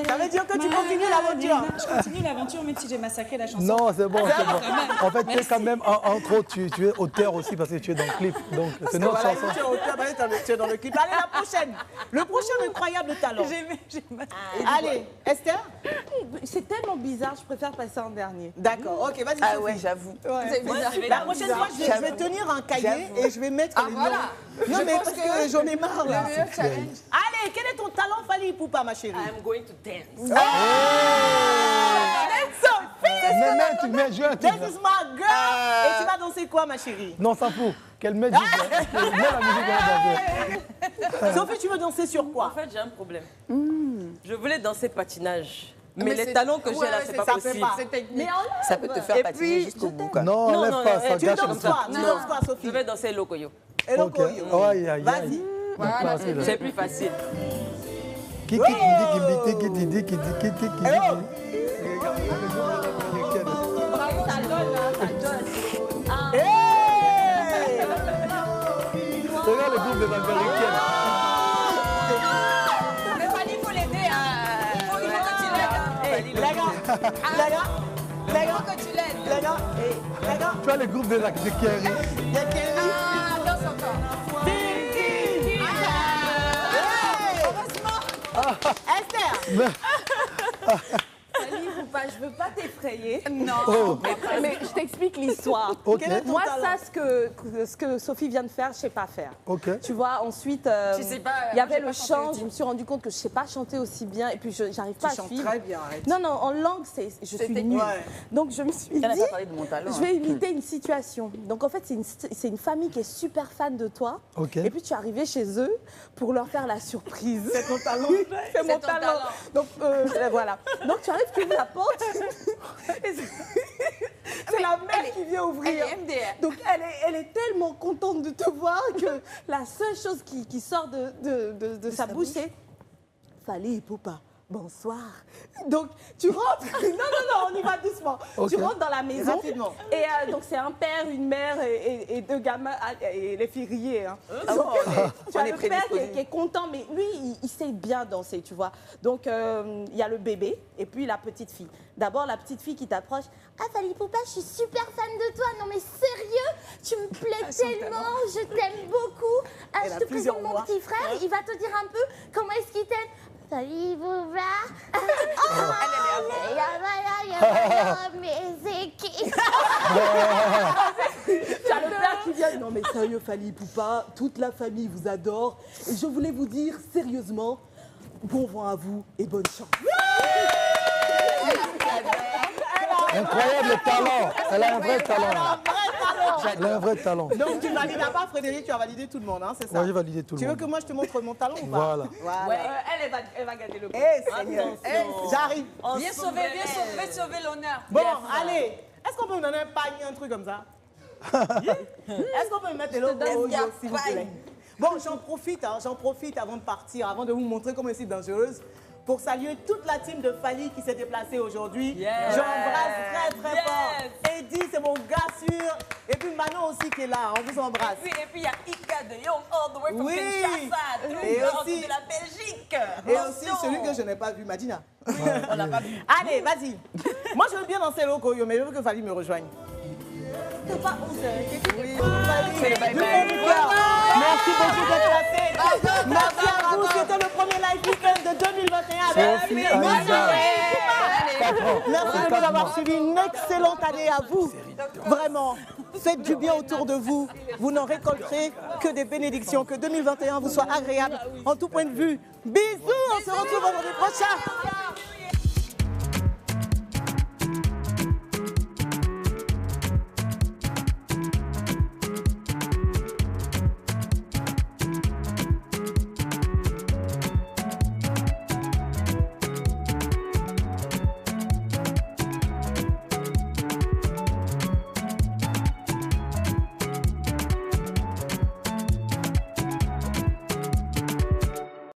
A: Ça veut dire que tu continues l'aventure.
B: Je continue l'aventure même si j'ai massacré la chanson.
F: Non, c'est bon, c'est bon. En fait, tu es quand même, entre autres, tu es auteur aussi parce que tu es dans le clip. Donc, c'est notre chanson.
A: Tu es auteur, tu es dans le clip. Allez, la prochaine. Le prochain Incroyable Talent. Allez, Esther.
C: C'est tellement bizarre, je préfère passer en dernier.
A: D'accord, ok, vas-y.
G: Ah ouais, j'avoue.
A: La prochaine fois, je vais tenir un cahier et je vais mettre les noms. Non, mais parce que j'en ai marre là. Allez, quel est ton talent, Fally Ipupa, ma chérie?
E: I'm going to dance.
A: This is my girl. Et tu vas danser quoi, ma chérie?
F: Non, ça fout. Qu'elle met la musique.
A: Sophie, tu veux danser sur quoi?
E: En fait, j'ai un problème. Je voulais danser patinage. Mais les talons que j'ai là, c'est pas possible.
G: Ça peut te faire patiner jusqu'au bout.
F: Non, lève pas, ça
A: gâche comme ça. Tu danses quoi, Sophie?
E: Je vais danser Lokoyo.
A: Vas-y.
E: Voilà, c'est plus facile.
F: Regarde le groupe des Américaines.
B: Mais Fally, il faut l'aider. Il faut que tu l'aides.
A: Les gars.
F: Tu as le groupe de Kerry.
B: Ah, danse encore.
A: Esther.
B: Fally, il faut pas
C: je veux pas t'effrayer.
D: Non.
F: Oh.
C: Mais je t'explique l'histoire.
F: Ok.
C: Quel est ton talent? Ça, ce que Sophie vient de faire, je sais pas faire.
F: Ok.
C: Tu vois, ensuite,
D: Tu sais pas,
C: il y avait
D: j'ai
C: le
D: pas
C: chant.
D: chanté.
C: Je me suis rendu compte que je sais pas chanter aussi bien. Et puis, j'arrive pas à
A: chantes
C: suivre.
A: très bien, arrête.
C: Non, en langue, je suis nulle.
A: Ouais.
C: Donc, je me suis dit,
G: Elle n'a pas parlé de mon talent.
C: je vais imiter une situation. Donc, en fait, c'est une famille qui est super fan de toi.
F: Ok.
C: Et puis, tu es arrivé chez eux pour leur faire la surprise.
A: C'est ton talent.
C: C'est mon
D: ton talent.
C: Donc, voilà. Donc, tu arrives, tu ouvres la porte. C'est la mère qui vient ouvrir.
D: Elle est MDR.
C: Donc, elle est tellement contente de te voir que la seule chose qui sort de sa bouche, c'est Fally Ipupa. Bonsoir. Donc, tu rentres. Non, on y va doucement.
F: Okay.
C: Tu rentres dans la maison.
A: Rapidement.
C: Et donc, c'est un père, une mère et deux gamins. Et les filles riaient. Hein. Donc, tu as le père qui est content, mais lui, il sait bien danser, tu vois. Donc, il y a le bébé et puis la petite fille. D'abord, la petite fille qui t'approche.
O: Ah, Fally Ipupa, je suis super fan de toi. Non, mais sérieux, tu me plais tellement. Je t'aime beaucoup. Ah,
A: Elle
O: je
A: a
O: te
A: plusieurs
O: présente mon
A: voix.
O: petit frère. Il va te dire un peu comment est-ce qu'il t'aime. Fally Ipupa. Mais c'est qui?
C: Tu as le père qui vient. Non, mais sérieux, Fally Ipupa, toute la famille vous adore. Et je voulais vous dire sérieusement, bon vent à vous et bonne chance.
F: Incroyable talent. Elle a un vrai talent. Elle a un vrai talent.
A: Donc tu valides pas Frédéric, tu as validé tout le monde, hein, c'est ça?
F: Moi, j'ai validé tout le
A: Tu veux
F: monde.
A: que moi je te montre mon talent ou pas?
F: Voilà.
C: Ouais, elle va gagner le prix.
A: Seigneur, j'arrive.
D: Viens sauver l'honneur.
A: Bon, allez, est-ce qu'on peut me donner un panier, un truc comme ça? Est-ce qu'on peut me mettre le logo, s'il vous plaît? Bon, j'en profite avant de partir, avant de vous montrer comment je suis dangereuse, pour saluer toute la team de Fally qui s'est déplacée aujourd'hui. J'embrasse très fort. Eddie, c'est mon gars sûr. Et puis Manon aussi qui est là, on vous embrasse.
D: Et puis il y a Ika de Young all the way from Kinshasa,
A: Et
D: nord
A: aussi-
D: de la Belgique.
A: Et aussi celui que je n'ai pas vu, Madina.
D: On l'a pas vu.
A: Allez, vas-y. Moi, je veux bien danser le Koyo, mais je veux que Fally me rejoigne.
C: C'est pas honte.
A: C'est le bye-bye. Merci beaucoup d'être passé. Merci à vous. C'était le premier live weekend de 2021 avec
F: Sophie
A: Aïssa.
F: Aïssa.
A: Merci de nous avoir suivi. Une excellente année à vous. Vraiment, faites du bien autour de vous. Vous n'en récolterez que des bénédictions. Que 2021 vous soit agréable en tout point de vue. Bisous, on se retrouve vendredi prochain.